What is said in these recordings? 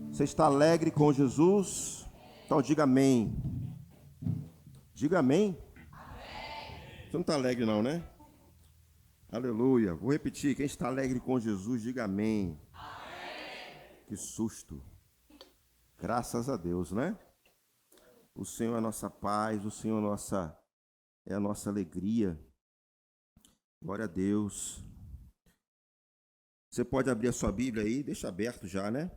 Você está alegre com Jesus? Então diga amém. Diga amém. Você não está alegre não, né? Aleluia. Vou repetir. Quem está alegre com Jesus, diga amém. Que susto. Graças a Deus, né? O Senhor é a nossa paz, o Senhor é a nossa alegria. Glória a Deus. Você pode abrir a sua Bíblia aí, deixa aberto já, né?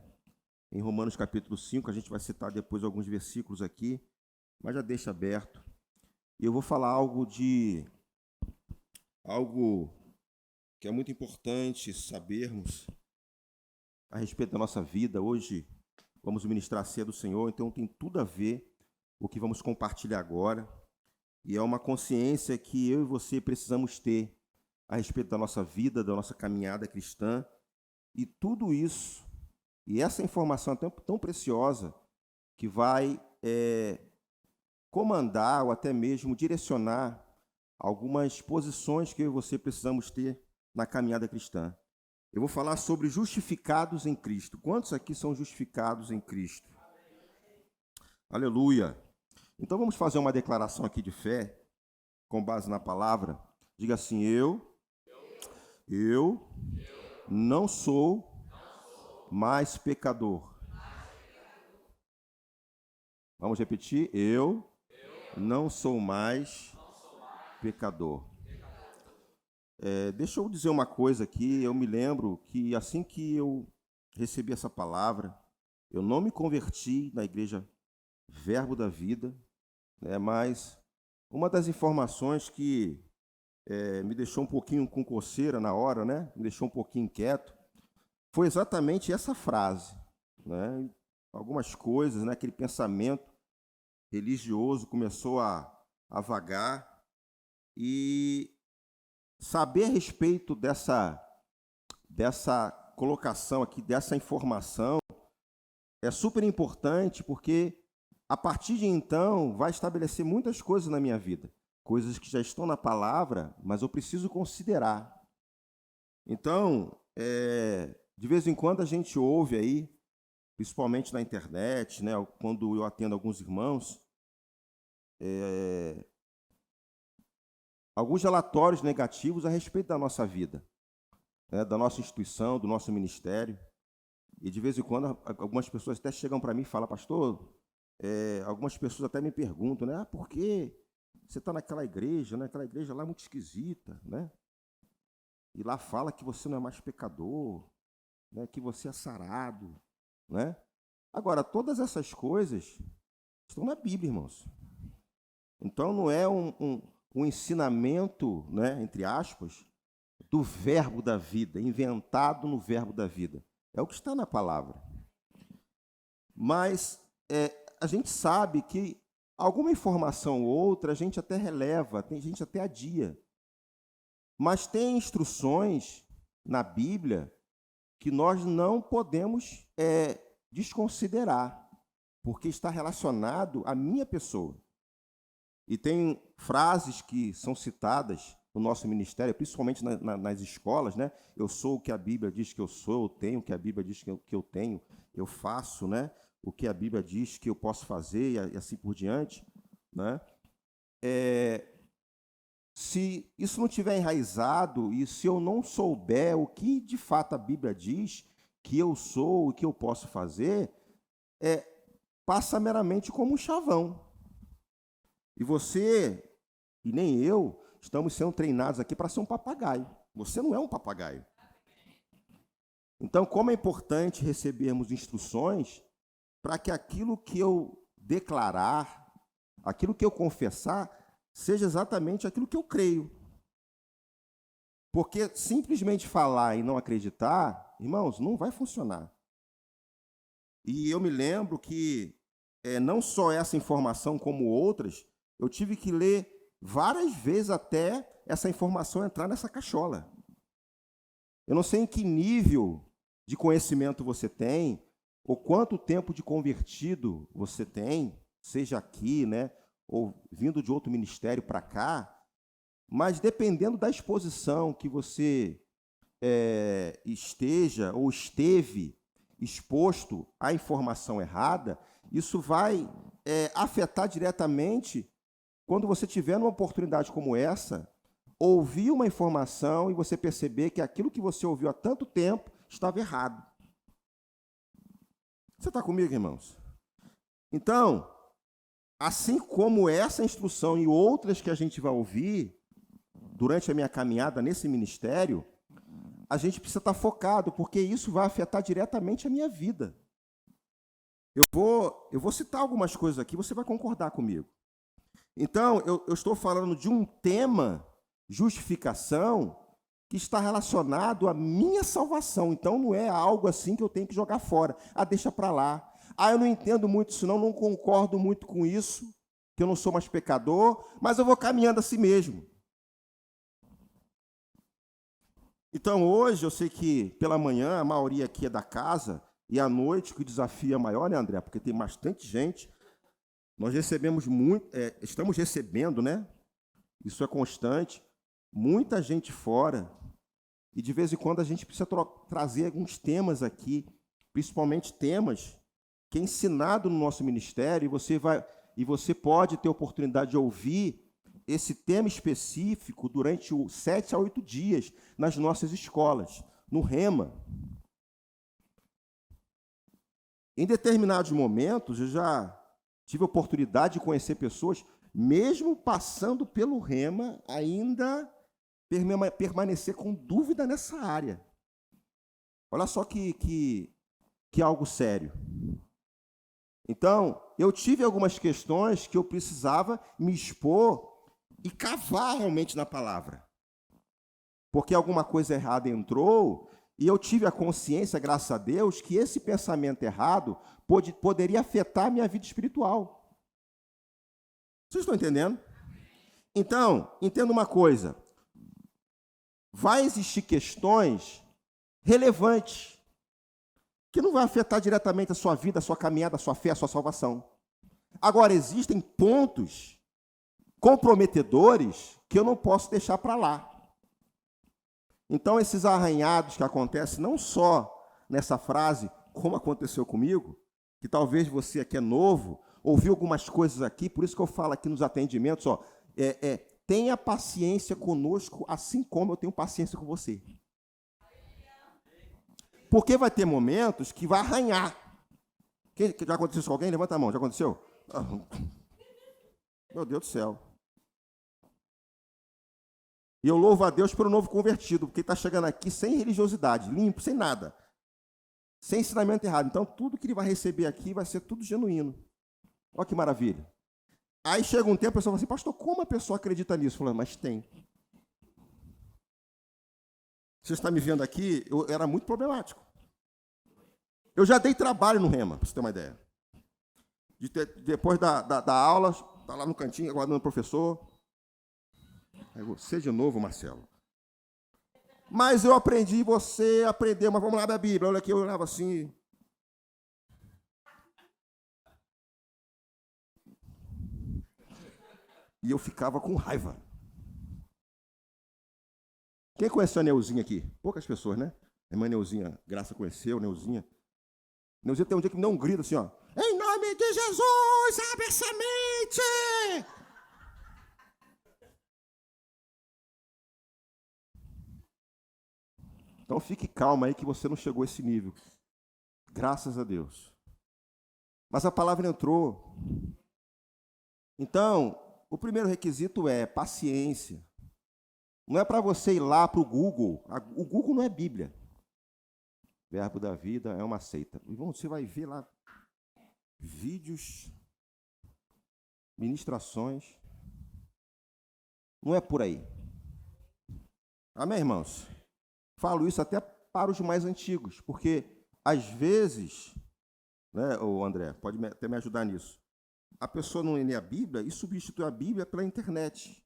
Em Romanos capítulo 5, a gente vai citar depois alguns versículos aqui, mas já deixa aberto. E eu vou falar algo que é muito importante sabermos a respeito da nossa vida. Hoje vamos ministrar a ceia do Senhor, então tem tudo a ver o que vamos compartilhar agora. E é uma consciência que eu e você precisamos ter a respeito da nossa vida, da nossa caminhada cristã. E tudo isso, e essa informação é tão preciosa, que vai comandar ou até mesmo direcionar algumas posições que eu e você precisamos ter na caminhada cristã. Eu vou falar sobre justificados em Cristo. Quantos aqui são justificados em Cristo? Aleluia! Então vamos fazer uma declaração aqui de fé, com base na palavra. Diga assim: eu não sou mais pecador. Vamos repetir? Eu não sou mais pecador. Deixa eu dizer uma coisa aqui. Eu me lembro que assim que eu recebi essa palavra, eu não me converti na igreja Verbo da Vida, né, mas uma das informações que me deixou um pouquinho com coceira na hora, né, me deixou um pouquinho inquieto, foi exatamente essa frase, né? Algumas coisas, né, aquele pensamento religioso começou a vagar, e saber a respeito dessa colocação aqui, dessa informação, é super importante, porque a partir de então vai estabelecer muitas coisas na minha vida, coisas que já estão na palavra, mas eu preciso considerar. Então, de vez em quando a gente ouve aí, principalmente na internet, né, quando eu atendo alguns irmãos, alguns relatórios negativos a respeito da nossa vida, né, da nossa instituição, do nosso ministério. E de vez em quando algumas pessoas até chegam para mim e falam: pastor, algumas pessoas até me perguntam, né, por que você está naquela igreja, né? Aquela igreja lá é muito esquisita, né? E lá fala que você não é mais pecador, né? Que você é sarado, né? Agora, todas essas coisas estão na Bíblia, irmãos. Então, não é um ensinamento, né, entre aspas, do verbo da vida, inventado no verbo da vida. É o que está na palavra. Mas a gente sabe que alguma informação ou outra a gente até releva, tem gente até adia. Mas tem instruções na Bíblia que nós não podemos desconsiderar, porque está relacionado à minha pessoa. E tem frases que são citadas no nosso ministério, principalmente nas escolas, né? Eu sou o que a Bíblia diz que eu sou, eu tenho o que a Bíblia diz que eu tenho, eu faço, né, o que a Bíblia diz que eu posso fazer, e assim por diante, né? Se isso não estiver enraizado e se eu não souber o que de fato a Bíblia diz que eu sou, o que eu posso fazer, passa meramente como um chavão. E você, e nem eu, estamos sendo treinados aqui para ser um papagaio. Você não é um papagaio. Então, como é importante recebermos instruções para que aquilo que eu declarar, aquilo que eu confessar, seja exatamente aquilo que eu creio. Porque simplesmente falar e não acreditar, irmãos, não vai funcionar. E eu me lembro que não só essa informação como outras, eu tive que ler várias vezes até essa informação entrar nessa cachola. Eu não sei em que nível de conhecimento você tem, ou quanto tempo de convertido você tem, seja aqui, né, ou vindo de outro ministério para cá, mas dependendo da exposição que você esteja ou esteve, exposto à informação errada, isso vai afetar diretamente quando você tiver uma oportunidade como essa, ouvir uma informação e você perceber que aquilo que você ouviu há tanto tempo estava errado. Você está comigo, irmãos? Então, assim como essa instrução e outras que a gente vai ouvir durante a minha caminhada nesse ministério, a gente precisa estar focado, porque isso vai afetar diretamente a minha vida. Eu vou citar algumas coisas aqui, você vai concordar comigo. Então, eu estou falando de um tema, justificação, que está relacionado à minha salvação. Então, não é algo assim que eu tenho que jogar fora. Deixa para lá. Eu não entendo muito isso, não concordo muito com isso, que eu não sou mais pecador, mas eu vou caminhando assim mesmo. Então, hoje, eu sei que pela manhã a maioria aqui é da casa, e à noite que o desafio é maior, né, André? Porque tem bastante gente. Nós recebemos muito, estamos recebendo, né? Isso é constante, muita gente fora. E de vez em quando a gente precisa trazer alguns temas aqui, principalmente temas que é ensinado no nosso ministério, e você pode ter oportunidade de ouvir esse tema específico durante 7 a 8 dias nas nossas escolas, no Rema. Em determinados momentos, eu já tive a oportunidade de conhecer pessoas, mesmo passando pelo Rema, ainda permanecer com dúvida nessa área. Olha só que algo sério. Então, eu tive algumas questões que eu precisava me expor e cavar realmente na palavra. Porque alguma coisa errada entrou e eu tive a consciência, graças a Deus, que esse pensamento errado poderia afetar a minha vida espiritual. Vocês estão entendendo? Então, entenda uma coisa. Vai existir questões relevantes que não vai afetar diretamente a sua vida, a sua caminhada, a sua fé, a sua salvação. Agora, existem pontos comprometedores que eu não posso deixar para lá. Então, esses arranhados que acontecem, não só nessa frase, como aconteceu comigo, que talvez você aqui é novo, ouviu algumas coisas aqui, por isso que eu falo aqui nos atendimentos, tenha paciência conosco, assim como eu tenho paciência com você. Porque vai ter momentos que vai arranhar. Já aconteceu isso com alguém? Levanta a mão, já aconteceu? Meu Deus do céu. E eu louvo a Deus pelo novo convertido, porque ele está chegando aqui sem religiosidade, limpo, sem nada. Sem ensinamento errado. Então, tudo que ele vai receber aqui vai ser tudo genuíno. Olha que maravilha. Aí chega um tempo, a pessoa fala assim, pastor, como a pessoa acredita nisso? Falando, mas tem. Você está me vendo aqui, eu era muito problemático. Eu já dei trabalho no Rema, para você ter uma ideia. Depois da aula, está lá no cantinho, aguardando o professor. Aí você de novo, Marcelo. Mas eu aprendi, você aprendeu, mas vamos lá da Bíblia. Olha aqui, eu olhava assim. E eu ficava com raiva. Quem conheceu a Neuzinha aqui? Poucas pessoas, né? A irmã Neuzinha, Graça conheceu, Neuzinha. Neuzinha tem um dia que me deu um grito assim, ó. Em nome de Jesus, abre essa mente! Então fique calma aí que você não chegou a esse nível. Graças a Deus. Mas a palavra entrou. Então, o primeiro requisito é paciência. Não é para você ir lá para o Google. O Google não é Bíblia. Verbo da vida é uma seita. E você vai ver lá vídeos, ministrações. Não é por aí. Amém, irmãos? Falo isso até para os mais antigos, porque às vezes, né, o André, pode até me ajudar nisso. A pessoa não lê a Bíblia e substitui a Bíblia pela internet.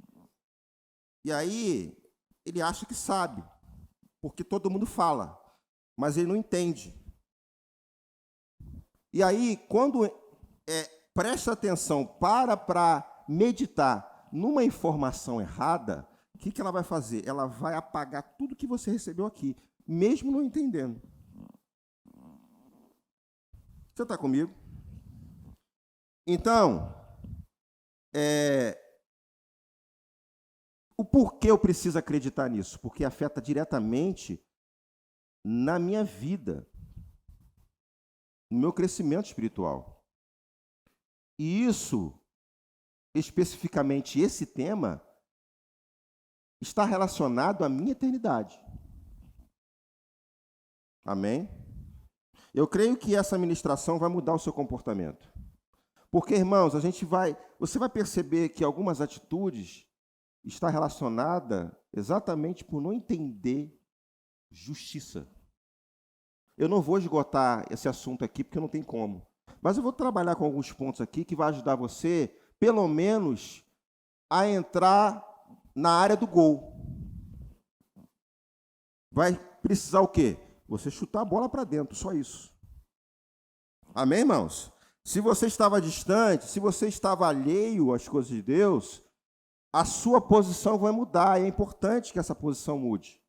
E aí ele acha que sabe, porque todo mundo fala, mas ele não entende. E aí, quando presta atenção para meditar numa informação errada, o que ela vai fazer? Ela vai apagar tudo que você recebeu aqui, mesmo não entendendo. Você está comigo? Então, o porquê eu preciso acreditar nisso? Porque afeta diretamente na minha vida, no meu crescimento espiritual. E isso, especificamente esse tema, está relacionado à minha eternidade. Amém? Eu creio que essa ministração vai mudar o seu comportamento. Porque, irmãos, você vai perceber que algumas atitudes estão relacionadas exatamente por não entender justiça. Eu não vou esgotar esse assunto aqui, porque não tem como. Mas eu vou trabalhar com alguns pontos aqui que vai ajudar você, pelo menos, a entrar na área do gol. Vai precisar o quê? Você chutar a bola para dentro, só isso. Amém, irmãos? Se você estava distante, se você estava alheio às coisas de Deus, a sua posição vai mudar. E é importante que essa posição mude.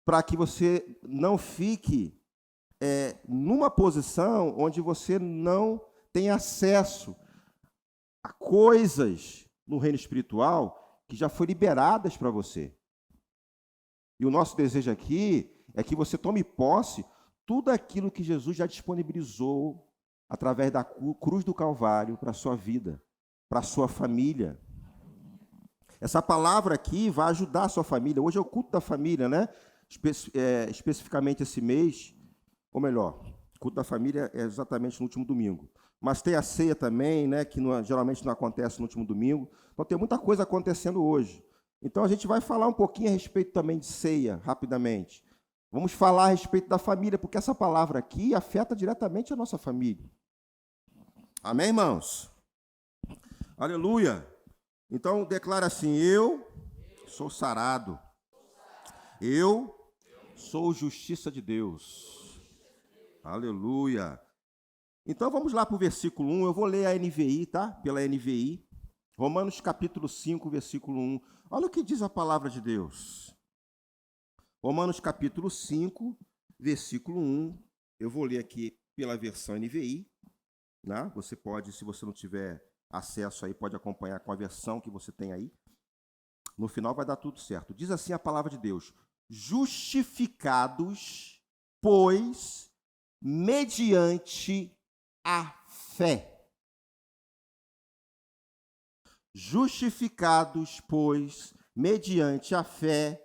Para que você não fique numa posição onde você não tem acesso a coisas no reino espiritual que já foram liberadas para você. E o nosso desejo aqui é que você tome posse tudo aquilo que Jesus já disponibilizou através da cruz do Calvário para a sua vida, para a sua família. Essa palavra aqui vai ajudar a sua família. Hoje é o culto da família, né? Especificamente esse mês, ou melhor, o culto da família é exatamente no último domingo. Mas tem a ceia também, né? Que geralmente não acontece no último domingo. Então tem muita coisa acontecendo hoje. Então a gente vai falar um pouquinho a respeito também de ceia, rapidamente. Vamos falar a respeito da família, porque essa palavra aqui afeta diretamente a nossa família. Amém, irmãos? Aleluia! Então, declara assim: eu sou sarado. Eu sou justiça de Deus. Aleluia! Então, vamos lá para o versículo 1. Eu vou ler a NVI, tá? Pela NVI. Romanos capítulo 5, versículo 1. Olha o que diz a palavra de Deus. Romanos capítulo 5, versículo 1. Eu vou ler aqui pela versão NVI. Né? Você pode, se você não tiver acesso aí, pode acompanhar com a versão que você tem aí. No final vai dar tudo certo. Diz assim a palavra de Deus: justificados, pois, mediante a fé. Justificados, pois, mediante a fé,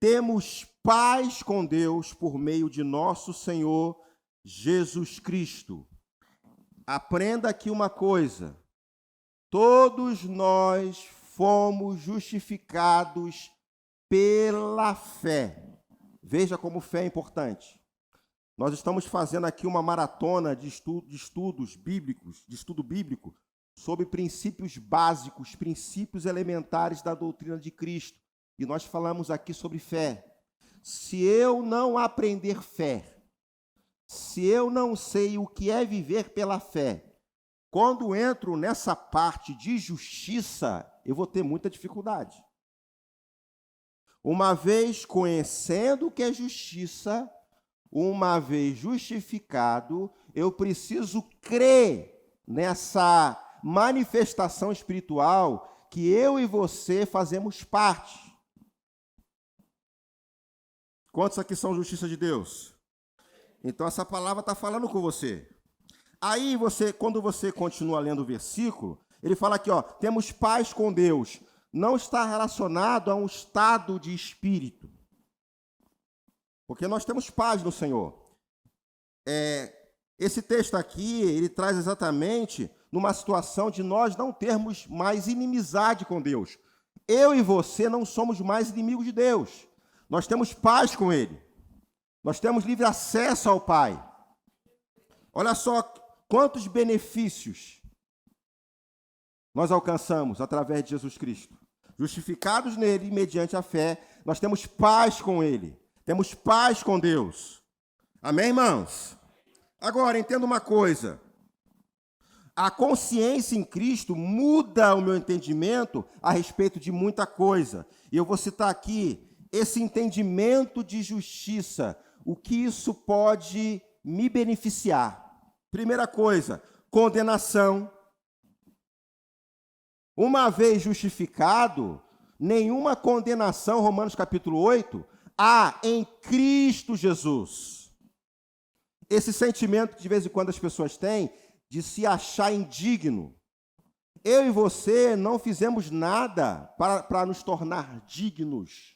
temos paz com Deus por meio de nosso Senhor Jesus Cristo. Aprenda aqui uma coisa: todos nós fomos justificados pela fé. Veja como fé é importante. Nós estamos fazendo aqui uma maratona de estudos bíblicos, de estudo bíblico, sobre princípios básicos, princípios elementares da doutrina de Cristo. E nós falamos aqui sobre fé. Se eu não aprender fé, se eu não sei o que é viver pela fé, quando entro nessa parte de justiça, eu vou ter muita dificuldade. Uma vez conhecendo o que é justiça, uma vez justificado, eu preciso crer nessa manifestação espiritual que eu e você fazemos parte. Quantos aqui são justiça de Deus? Então, essa palavra está falando com você. Aí, quando você continua lendo o versículo, ele fala aqui, ó, temos paz com Deus. Não está relacionado a um estado de espírito. Porque nós temos paz no Senhor. Esse texto aqui, ele traz exatamente numa situação de nós não termos mais inimizade com Deus. Eu e você não somos mais inimigos de Deus. Nós temos paz com Ele. Nós temos livre acesso ao Pai. Olha só quantos benefícios nós alcançamos através de Jesus Cristo. Justificados nele, mediante a fé, nós temos paz com Ele. Temos paz com Deus. Amém, irmãos? Agora, entenda uma coisa. A consciência em Cristo muda o meu entendimento a respeito de muita coisa. E eu vou citar aqui esse entendimento de justiça. O que isso pode me beneficiar? Primeira coisa, condenação. Uma vez justificado, nenhuma condenação, Romanos capítulo 8, há em Cristo Jesus. Esse sentimento que de vez em quando as pessoas têm de se achar indigno. Eu e você não fizemos nada para nos tornar dignos.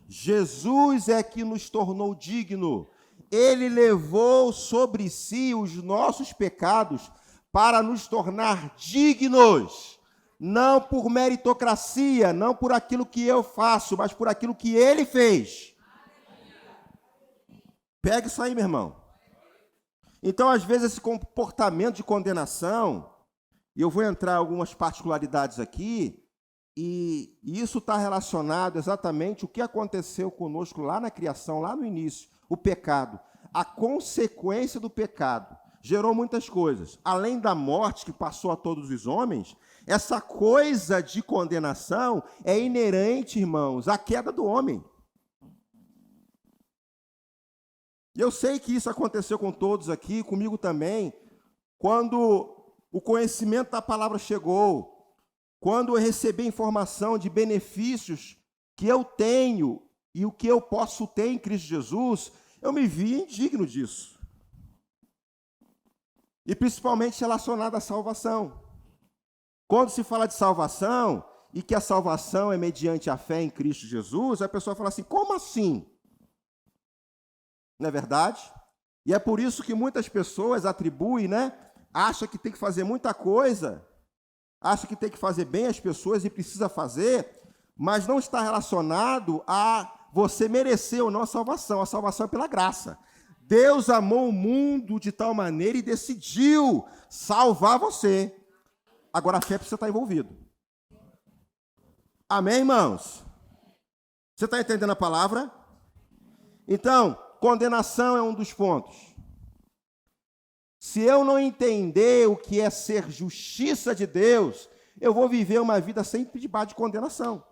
Jesus é que nos tornou digno. Ele levou sobre si os nossos pecados para nos tornar dignos. Não por meritocracia, não por aquilo que eu faço, mas por aquilo que ele fez. Pega isso aí, meu irmão. Então, às vezes, esse comportamento de condenação, e eu vou entrar em algumas particularidades aqui, e isso está relacionado exatamente ao que aconteceu conosco lá na criação, lá no início, o pecado. A consequência do pecado gerou muitas coisas. Além da morte que passou a todos os homens, essa coisa de condenação é inerente, irmãos, à queda do homem. E eu sei que isso aconteceu com todos aqui, comigo também, quando o conhecimento da palavra chegou, quando eu recebi informação de benefícios que eu tenho e o que eu posso ter em Cristo Jesus, eu me vi indigno disso. E principalmente relacionado à salvação. Quando se fala de salvação, e que a salvação é mediante a fé em Cristo Jesus, a pessoa fala assim, como assim? Não é verdade? E é por isso que muitas pessoas atribuem, acha que tem que fazer muita coisa, acha que tem que fazer bem as pessoas e precisa fazer, mas não está relacionado a você merecer ou não a salvação. A salvação é pela graça. Deus amou o mundo de tal maneira e decidiu salvar você. Agora a fé precisa estar envolvido. Amém, irmãos? Você está entendendo a palavra? Então, condenação é um dos pontos. Se eu não entender o que é ser justiça de Deus, eu vou viver uma vida sempre debaixo de condenação.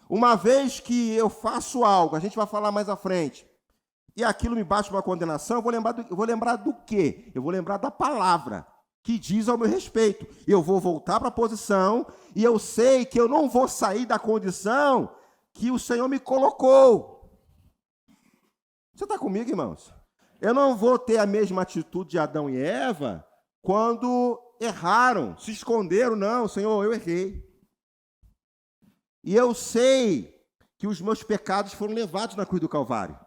Uma vez que eu faço algo, a gente vai falar mais à frente, e aquilo me bate uma condenação, eu vou lembrar do quê? Eu vou lembrar da palavra que diz ao meu respeito. Eu vou voltar para a posição e eu sei que eu não vou sair da condição que o Senhor me colocou. Você está comigo, irmãos? Eu não vou ter a mesma atitude de Adão e Eva quando erraram, se esconderam. Não, Senhor, eu errei. E eu sei que os meus pecados foram levados na cruz do Calvário.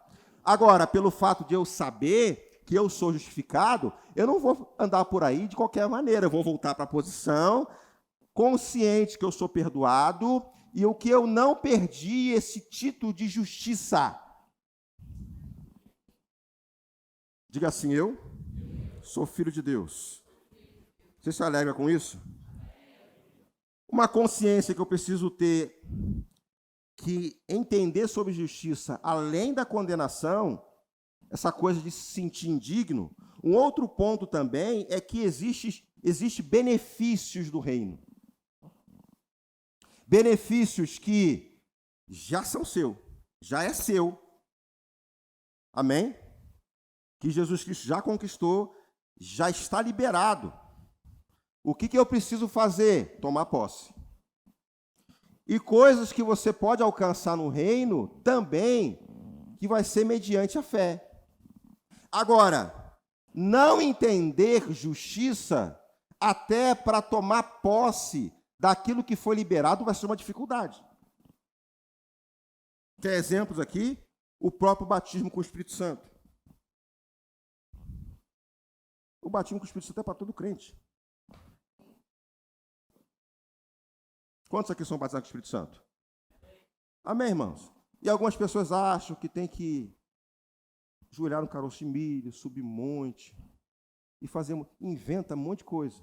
Agora, pelo fato de eu saber que eu sou justificado, eu não vou andar por aí de qualquer maneira. Eu vou voltar para a posição, consciente que eu sou perdoado, e o que eu não perdi, esse título de justiça. Diga assim, eu sou filho de Deus. Você se alegra com isso? Uma consciência que eu preciso ter, que entender sobre justiça, além da condenação, essa coisa de se sentir indigno. Um outro ponto também é que existe benefícios do reino. Benefícios que já são seu, já é seu. Amém? Que Jesus Cristo já conquistou, já está liberado. O que eu preciso fazer? Tomar posse. E coisas que você pode alcançar no reino também, que vai ser mediante a fé. Agora, não entender justiça até para tomar posse daquilo que foi liberado vai ser uma dificuldade. Tem exemplos aqui, o próprio batismo com o Espírito Santo. O batismo com o Espírito Santo é para todo crente. Quantos aqui são batizados com o Espírito Santo? Amém, irmãos? E algumas pessoas acham que tem que joelhar no caroço de milho, subir monte, e inventa um monte de coisa.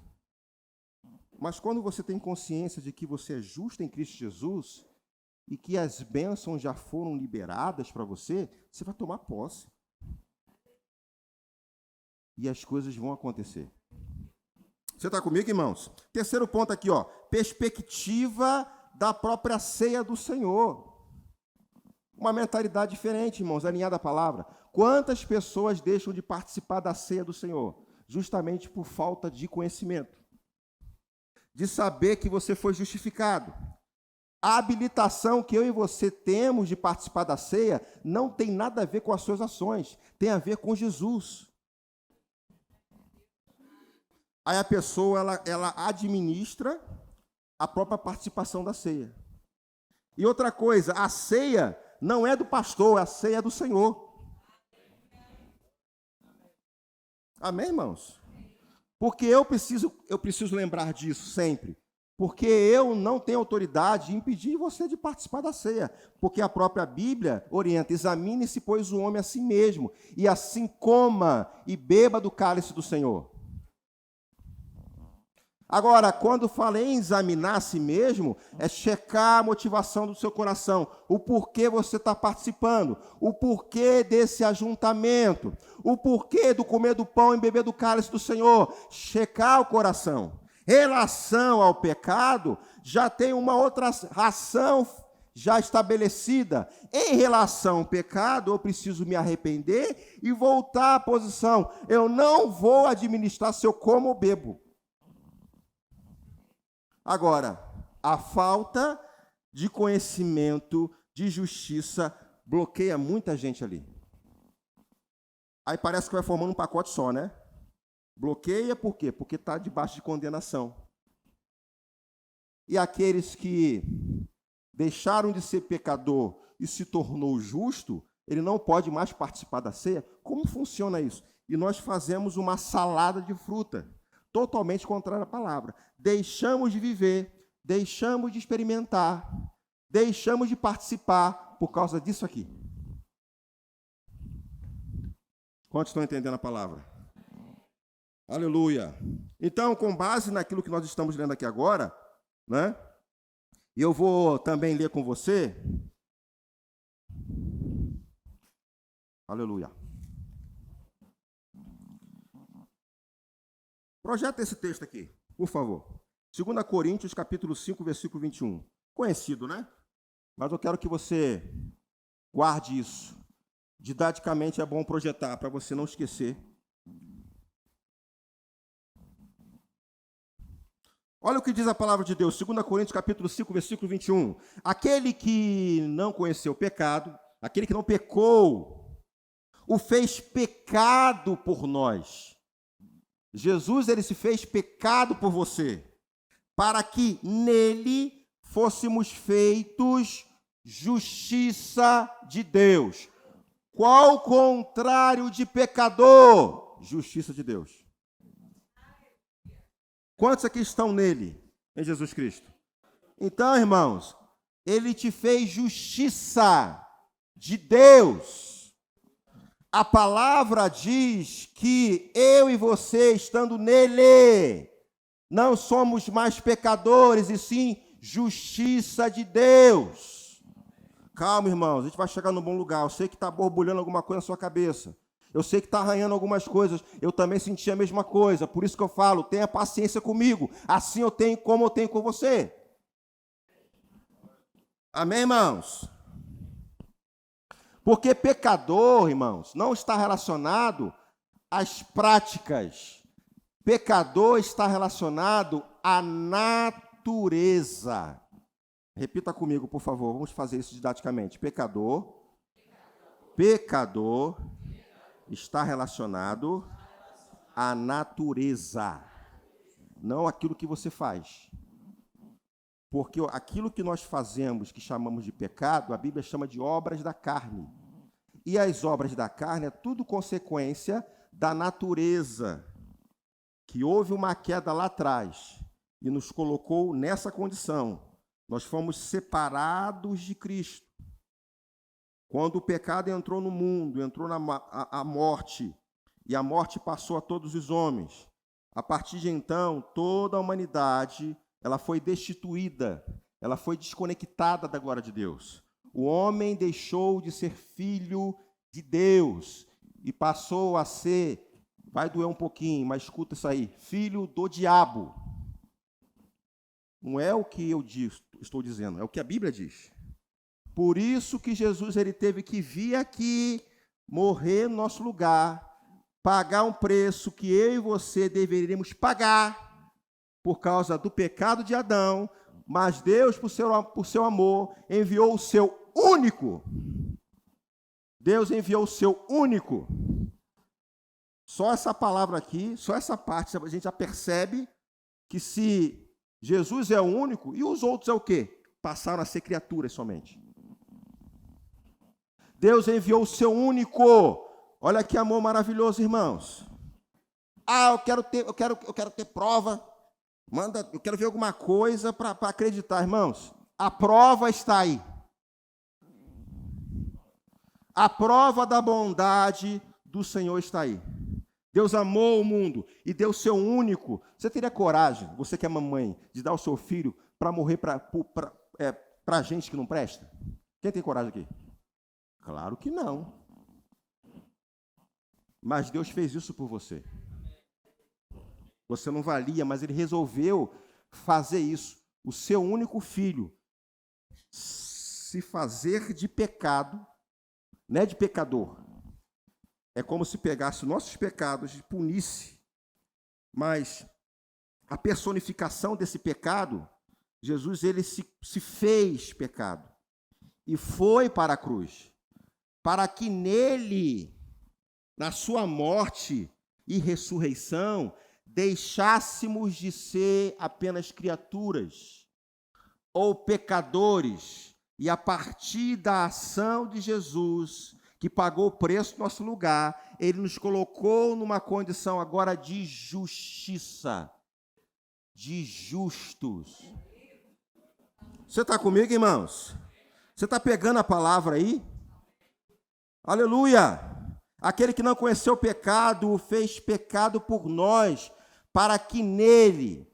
Mas quando você tem consciência de que você é justo em Cristo Jesus, e que as bênçãos já foram liberadas para você, você vai tomar posse. E as coisas vão acontecer. Você está comigo, irmãos? Terceiro ponto aqui, perspectiva da própria ceia do Senhor. Uma mentalidade diferente, irmãos, alinhada à palavra. Quantas pessoas deixam de participar da ceia do Senhor? Justamente por falta de conhecimento, de saber que você foi justificado. A habilitação que eu e você temos de participar da ceia não tem nada a ver com as suas ações, tem a ver com Jesus. Aí a pessoa, ela administra a própria participação da ceia. E outra coisa, a ceia não é do pastor, a ceia é do Senhor. Amém, irmãos? Porque eu preciso lembrar disso sempre. Porque eu não tenho autoridade de impedir você de participar da ceia. Porque a própria Bíblia orienta: examine-se, pois, o homem a si mesmo, e assim coma e beba do cálice do Senhor. Agora, quando fala em examinar a si mesmo, é checar a motivação do seu coração, o porquê você está participando, o porquê desse ajuntamento, o porquê do comer do pão e beber do cálice do Senhor, checar o coração. Relação ao pecado, já tem uma outra ação já estabelecida. Em relação ao pecado, eu preciso me arrepender e voltar à posição. Eu não vou administrar se eu como ou bebo. Agora, a falta de conhecimento, de justiça, bloqueia muita gente ali. Aí parece que vai formando um pacote só, né? Bloqueia por quê? Porque está debaixo de condenação. E aqueles que deixaram de ser pecador e se tornou justo, ele não pode mais participar da ceia? Como funciona isso? E nós fazemos uma salada de fruta, totalmente contrária à palavra. Deixamos de viver, deixamos de experimentar, deixamos de participar por causa disso aqui. Quantos estão entendendo a palavra? Aleluia. Então, com base naquilo que nós estamos lendo aqui agora, né? E eu vou também ler com você. Aleluia. Projeta esse texto aqui, por favor. 2 Coríntios, capítulo 5, versículo 21. Conhecido, né? Mas eu quero que você guarde isso. Didaticamente é bom projetar, para você não esquecer. Olha o que diz a palavra de Deus, 2 Coríntios, capítulo 5, versículo 21. Aquele que não conheceu o pecado, aquele que não pecou, o fez pecado por nós. Jesus, ele se fez pecado por você, para que nele fôssemos feitos justiça de Deus. Qual o contrário de pecador? Justiça de Deus. Quantos aqui estão nele, em Jesus Cristo? Então, irmãos, ele te fez justiça de Deus. A palavra diz que eu e você, estando nele, não somos mais pecadores, e sim justiça de Deus. Calma, irmãos, a gente vai chegar num bom lugar. Eu sei que está borbulhando alguma coisa na sua cabeça. Eu sei que está arranhando algumas coisas. Eu também senti a mesma coisa. Por isso que eu falo, tenha paciência comigo. Assim eu tenho como eu tenho com você. Amém, irmãos? Porque pecador, irmãos, não está relacionado às práticas. Pecador está relacionado à natureza. Repita comigo, por favor. Vamos fazer isso didaticamente. Pecador está relacionado à natureza, não aquilo que você faz. Porque aquilo que nós fazemos, que chamamos de pecado, a Bíblia chama de obras da carne. E as obras da carne é tudo consequência da natureza, que houve uma queda lá atrás e nos colocou nessa condição. Nós fomos separados de Cristo. Quando o pecado entrou no mundo, entrou a morte, e a morte passou a todos os homens. A partir de então, toda a humanidade, ela foi destituída, ela foi desconectada da glória de Deus. O homem deixou de ser filho de Deus e passou a ser, vai doer um pouquinho, mas escuta isso aí, filho do diabo. Não é o que eu estou dizendo, é o que a Bíblia diz. Por isso que Jesus ele teve que vir aqui morrer no nosso lugar, pagar um preço que eu e você deveríamos pagar por causa do pecado de Adão, mas Deus, por seu amor, enviou o seu único. Deus enviou o seu único. Só essa palavra aqui, só essa parte, a gente já percebe que se Jesus é o único, e os outros é o quê? Passaram a ser criaturas somente. Deus enviou o seu único. Olha que amor maravilhoso, irmãos. Eu quero ter prova. Eu quero ver alguma coisa para acreditar, irmãos. A prova está aí. A prova da bondade do Senhor está aí. Deus amou o mundo e deu o seu único. Você teria coragem, você que é mamãe, de dar o seu filho para morrer para gente que não presta? Quem tem coragem aqui? Claro que não. Mas Deus fez isso por você. Você não valia, mas Ele resolveu fazer isso. O seu único filho se fazer de pecado, não é de pecador. É como se pegasse nossos pecados e punisse. Mas a personificação desse pecado, Jesus, ele se fez pecado e foi para a cruz, para que nele, na sua morte e ressurreição, deixássemos de ser apenas criaturas ou pecadores, e a partir da ação de Jesus, que pagou o preço no nosso lugar, ele nos colocou numa condição agora de justiça, de justos. Você está comigo, irmãos? Você está pegando a palavra aí? Aleluia! Aquele que não conheceu o pecado, o fez pecado por nós, para que nele,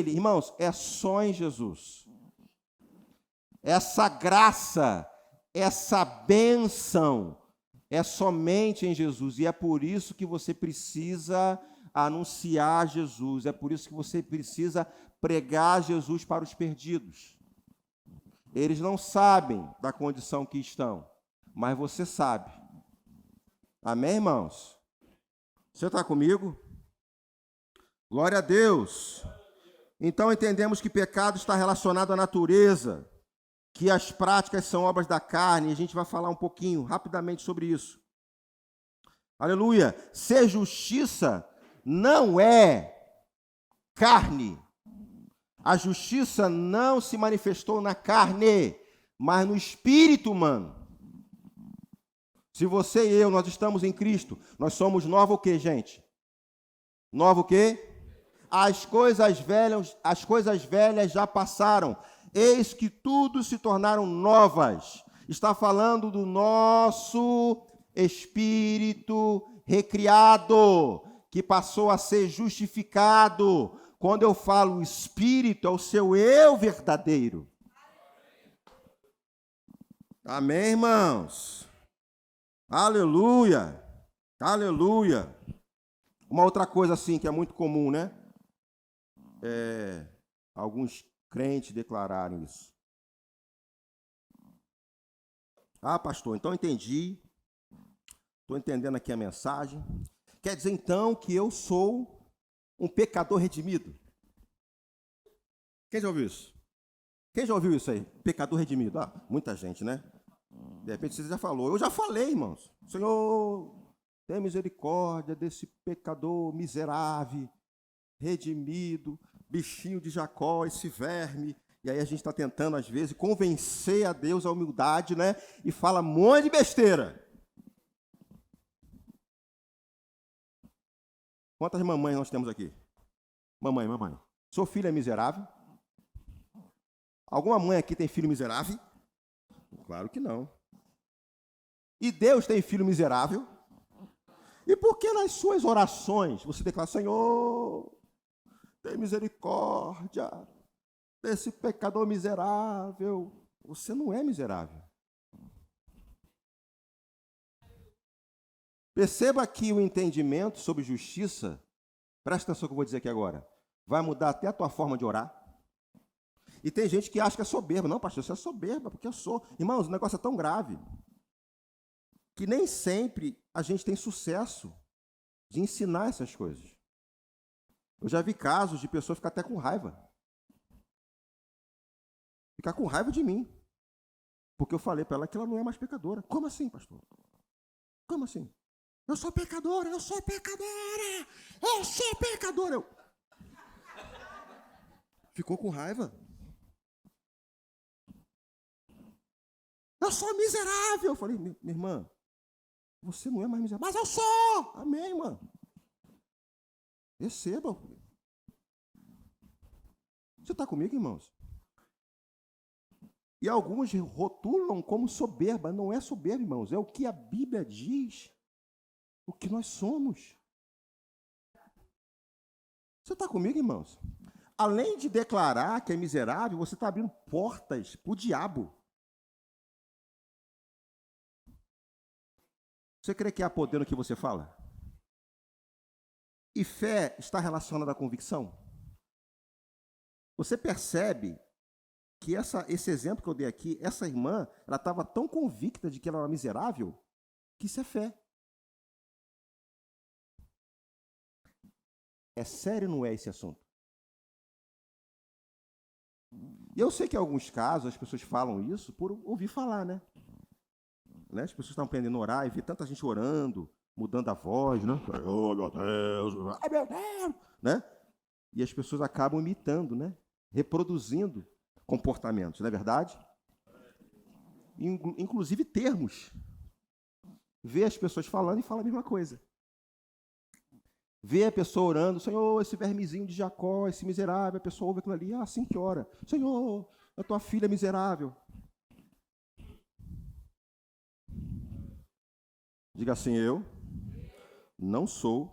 irmãos, é só em Jesus. Essa graça, essa bênção, é somente em Jesus. E é por isso que você precisa anunciar Jesus. É por isso que você precisa pregar Jesus para os perdidos. Eles não sabem da condição que estão, mas você sabe. Amém, irmãos? Você está comigo? Glória a Deus. Então entendemos que pecado está relacionado à natureza, que as práticas são obras da carne, e a gente vai falar um pouquinho, rapidamente, sobre isso. Aleluia! Ser justiça não é carne. A justiça não se manifestou na carne, mas no espírito humano. Se você e eu, nós estamos em Cristo, nós somos nova o quê, gente? Nova o quê? As coisas velhas já passaram. Eis que tudo se tornaram novas. Está falando do nosso espírito recriado, que passou a ser justificado. Quando eu falo espírito, é o seu eu verdadeiro. Amém, irmãos? Aleluia! Aleluia! Uma outra coisa assim que é muito comum, né? Alguns crentes declararem isso. Ah, pastor, então entendi. Estou entendendo aqui a mensagem. Quer dizer, então, que eu sou um pecador redimido? Quem já ouviu isso? Quem já ouviu isso aí? Pecador redimido. Ah, muita gente, né? De repente você já falou. Eu já falei, irmãos. Senhor, tem misericórdia desse pecador miserável, redimido, bichinho de Jacó, esse verme. E aí a gente está tentando, às vezes, convencer a Deus a humildade, né? E fala um monte de besteira. Quantas mamães nós temos aqui? Mamãe. Seu filho é miserável? Alguma mãe aqui tem filho miserável? Claro que não. E Deus tem filho miserável? E por que nas suas orações você declara, Senhor, tem misericórdia desse pecador miserável? Você não é miserável. Perceba que o entendimento sobre justiça, presta atenção no que eu vou dizer aqui agora, vai mudar até a tua forma de orar. E tem gente que acha que é soberba. Não, pastor, você é soberba, porque eu sou. Irmãos, o negócio é tão grave. que nem sempre a gente tem sucesso de ensinar essas coisas. Eu já vi casos de pessoas ficar até com raiva. Ficar com raiva de mim. Porque eu falei para ela que ela não é mais pecadora. Como assim, pastor? Como assim? Eu sou pecadora, eu sou pecadora, eu sou pecadora. Ficou com raiva. Eu sou miserável. Eu falei, minha irmã, você não é mais miserável. Mas eu sou. Amém, irmã. Receba. Você está comigo, irmãos? E alguns rotulam como soberba. Não é soberba, irmãos. É o que a Bíblia diz. O que nós somos. Você está comigo, irmãos? Além de declarar que é miserável, você está abrindo portas para o diabo. Você crê que há poder no que você fala? E fé está relacionada à convicção? Você percebe que esse exemplo que eu dei aqui, essa irmã, ela estava tão convicta de que ela era miserável, que isso é fé. É sério ou não é esse assunto? E eu sei que em alguns casos as pessoas falam isso por ouvir falar, né? As pessoas estão aprendendo a orar e ver tanta gente orando, mudando a voz, né? Oh, meu Deus! Ai, meu Deus! Né? E as pessoas acabam imitando, né? Reproduzindo comportamentos, não é verdade? Inclusive termos. Vê as pessoas falando e fala a mesma coisa. Vê a pessoa orando, Senhor, esse vermezinho de Jacó, esse miserável, a pessoa ouve aquilo ali, assim que ora. Senhor, a tua filha é miserável. Diga assim, eu não sou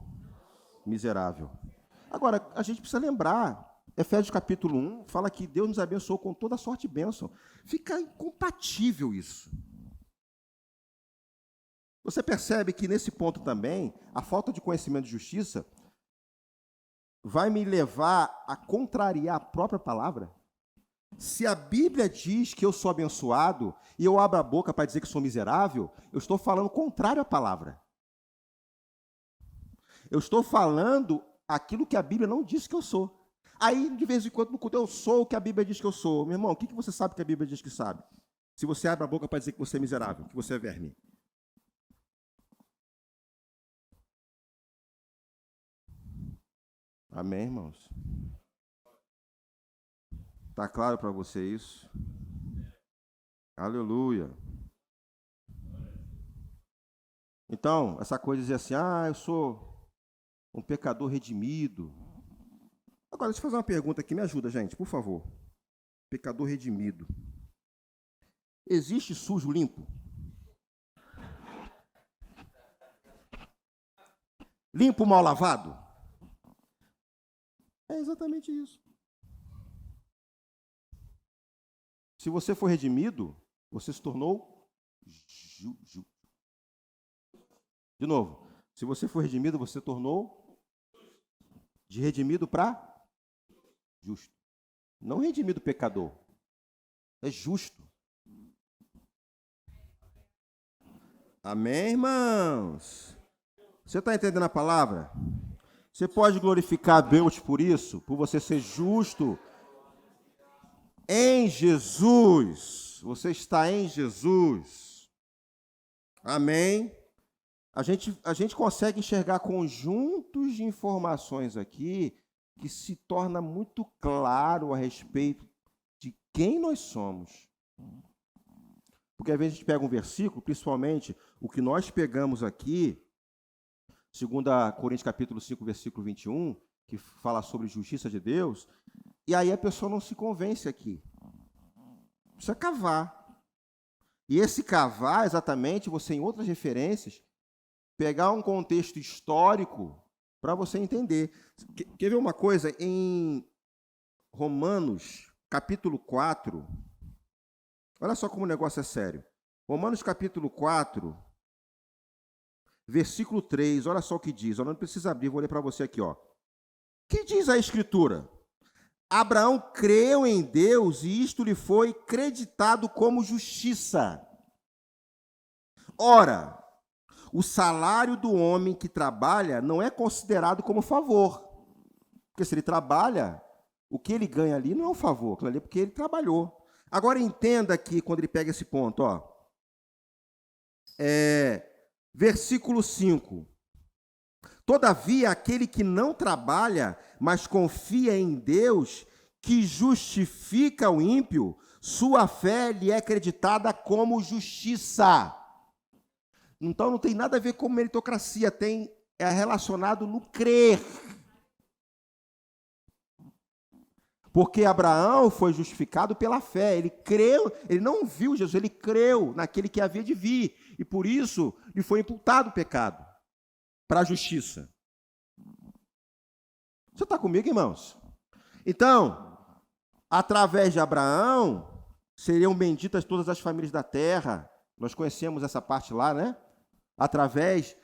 miserável. Agora, a gente precisa lembrar, Efésios capítulo 1 fala que Deus nos abençoou com toda sorte de bênção. Fica incompatível isso. Você percebe que nesse ponto também, a falta de conhecimento de justiça vai me levar a contrariar a própria palavra? Se a Bíblia diz que eu sou abençoado e eu abro a boca para dizer que sou miserável, eu estou falando contrário à palavra. Eu estou falando aquilo que a Bíblia não diz que eu sou. Aí, de vez em quando, eu sou o que a Bíblia diz que eu sou. Meu irmão, o que você sabe que a Bíblia diz que sabe? Se você abre a boca para dizer que você é miserável, que você é verme. Amém, irmãos? Está claro para você isso? Aleluia. Então, essa coisa de dizer assim, eu sou um pecador redimido. Agora, deixa eu fazer uma pergunta aqui, me ajuda, gente, por favor. Pecador redimido. Existe sujo limpo? Limpo mal lavado? É exatamente isso. Se você for redimido, você se tornou De novo, se você for redimido, você tornou de redimido para justo. Não redimido pecador. É justo. Amém, irmãos? Você está entendendo a palavra? Você pode glorificar a Deus por isso, por você ser justo em Jesus. Você está em Jesus. Amém? A gente consegue enxergar conjuntos de informações aqui que se torna muito claro a respeito de quem nós somos. Porque às vezes a gente pega um versículo, principalmente o que nós pegamos aqui, 2 Coríntios capítulo 5, versículo 21, que fala sobre justiça de Deus, e aí a pessoa não se convence aqui. Precisa cavar. E esse cavar, exatamente, você em outras referências, pegar um contexto histórico para você entender. Quer ver uma coisa? Em Romanos, capítulo 4, olha só como o negócio é sério. Romanos, capítulo 4, versículo 3, olha só o que diz. Eu não preciso abrir, vou ler para você aqui. Ó. O que diz a Escritura? Abraão creu em Deus e isto lhe foi creditado como justiça. Ora, O salário do homem que trabalha não é considerado como favor. Porque se ele trabalha, o que ele ganha ali não é um favor, aquilo ali é porque ele trabalhou. Agora entenda aqui, quando ele pega esse ponto, ó. Versículo 5. Todavia, aquele que não trabalha, mas confia em Deus, que justifica o ímpio, sua fé lhe é acreditada como justiça. Então não tem nada a ver com meritocracia, é relacionado no crer. Porque Abraão foi justificado pela fé, ele creu, ele não viu Jesus, ele creu naquele que havia de vir, e por isso lhe foi imputado o pecado, para a justiça. Você está comigo, irmãos? Então, através de Abraão, seriam benditas todas as famílias da terra. Nós conhecemos essa parte lá, né? Através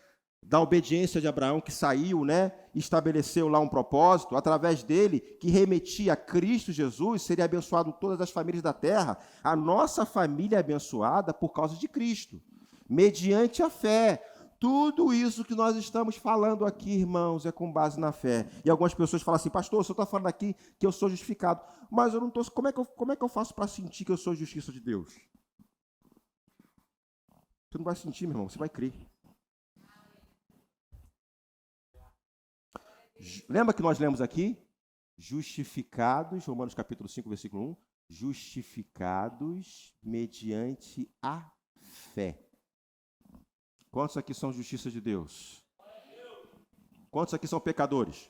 da obediência de Abraão, que saiu, né? Estabeleceu lá um propósito. Através dele, que remetia a Cristo Jesus, seria abençoado todas as famílias da terra. A nossa família é abençoada por causa de Cristo, mediante a fé. Tudo isso que nós estamos falando aqui, irmãos, é com base na fé. E algumas pessoas falam assim, pastor, você está falando aqui que eu sou justificado, mas eu não estou. Como é que eu faço para sentir que eu sou justiça de Deus? Você não vai sentir, meu irmão, você vai crer. Lembra que nós lemos aqui? Justificados, Romanos capítulo 5, versículo 1, justificados mediante a fé. Quantos aqui são justiça de Deus? Quantos aqui são pecadores?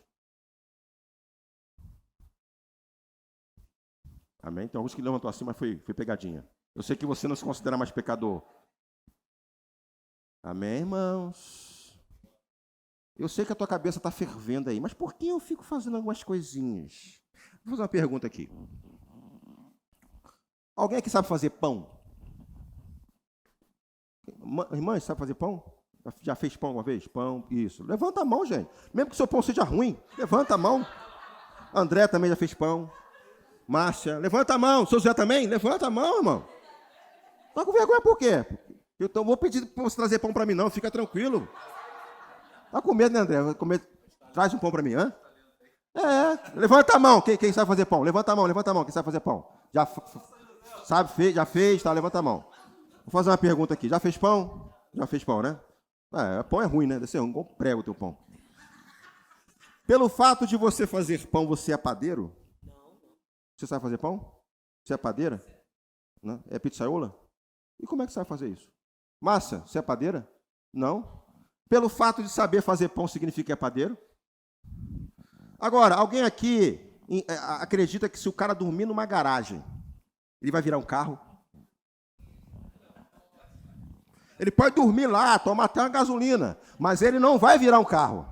Amém? Tem alguns que levantou assim, mas foi pegadinha. Eu sei que você não se considera mais pecador. Amém, irmãos? Eu sei que a tua cabeça está fervendo aí, mas por que eu fico fazendo algumas coisinhas? Vou fazer uma pergunta aqui. Alguém aqui sabe fazer pão? Irmã, sabe fazer pão? Já fez pão uma vez? Pão, isso. Levanta a mão, gente. Mesmo que o seu pão seja ruim, levanta a mão. André também já fez pão. Márcia, levanta a mão. Seu Zé também? Levanta a mão, irmão. Tá com vergonha por quê? Eu não vou pedir para você trazer pão para mim, não. Fica tranquilo. Tá com medo, né, André? Traz um pão para mim, hã? Levanta a mão. Quem sabe fazer pão? Levanta a mão. Quem sabe fazer pão? Já fez, tá? Levanta a mão. Vou fazer uma pergunta aqui. Já fez pão? Já fez pão, né? Pão é ruim, né? Deve ser ruim. Igual prego o teu pão. Pelo fato de você fazer pão, você é padeiro? Não. Você sabe fazer pão? Você é padeira? Não? É pizzaiola? E como é que você vai fazer isso? Márcia, você é padeira? Não. Pelo fato de saber fazer pão, significa que é padeiro? Agora, alguém aqui acredita que se o cara dormir numa garagem, ele vai virar um carro? Ele pode dormir lá, tomar até uma gasolina, mas ele não vai virar um carro.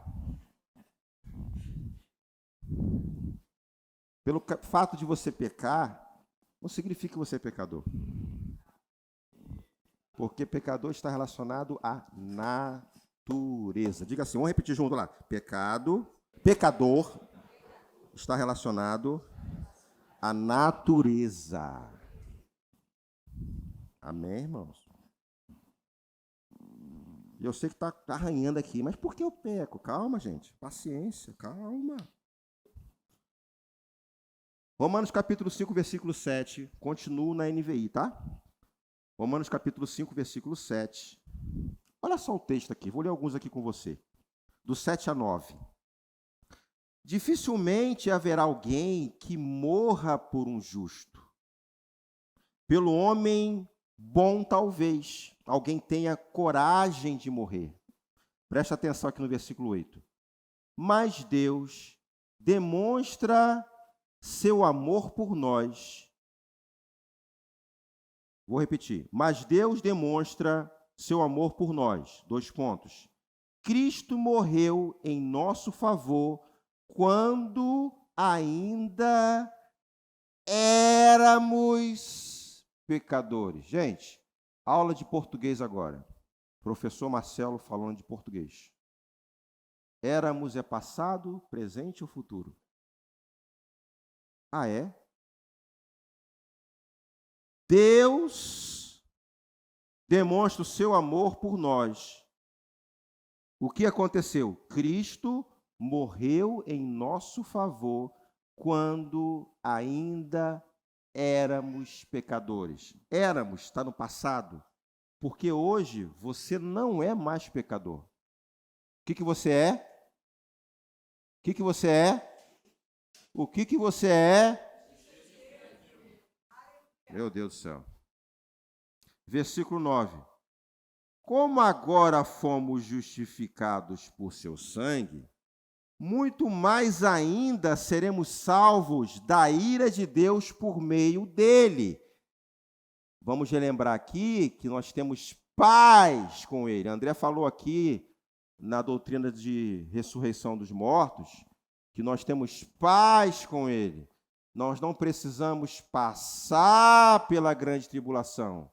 Pelo fato de você pecar, não significa que você é pecador. Porque pecador está relacionado à natureza. Diga assim, vamos repetir junto lá. Pecador está relacionado à natureza. Amém, irmãos? Eu sei que está arranhando aqui, mas por que eu peco? Calma, gente. Paciência, calma. Romanos capítulo 5, versículo 7. Continuo na NVI, tá? Romanos capítulo 5, versículo 7. Olha só o texto aqui, vou ler alguns aqui com você. Do 7 a 9. Dificilmente haverá alguém que morra por um justo. Pelo homem bom, talvez alguém tenha coragem de morrer. Presta atenção aqui no versículo 8. Mas Deus demonstra seu amor por nós. Vou repetir. Mas Deus demonstra seu amor por nós. 2 pontos. Cristo morreu em nosso favor quando ainda éramos pecadores. Gente, aula de português agora. Professor Marcelo falando de português. Éramos é passado, presente ou futuro? Ah, é? Deus demonstra o seu amor por nós. O que aconteceu? Cristo morreu em nosso favor quando ainda éramos pecadores. Éramos, está no passado, porque hoje você não é mais pecador. O que você é? O que você é? O que você é? Meu Deus do céu. Versículo 9. Como agora fomos justificados por seu sangue, muito mais ainda seremos salvos da ira de Deus por meio dele. Vamos relembrar aqui que nós temos paz com ele. André falou aqui na doutrina de ressurreição dos mortos que nós temos paz com ele. Nós não precisamos passar pela grande tribulação.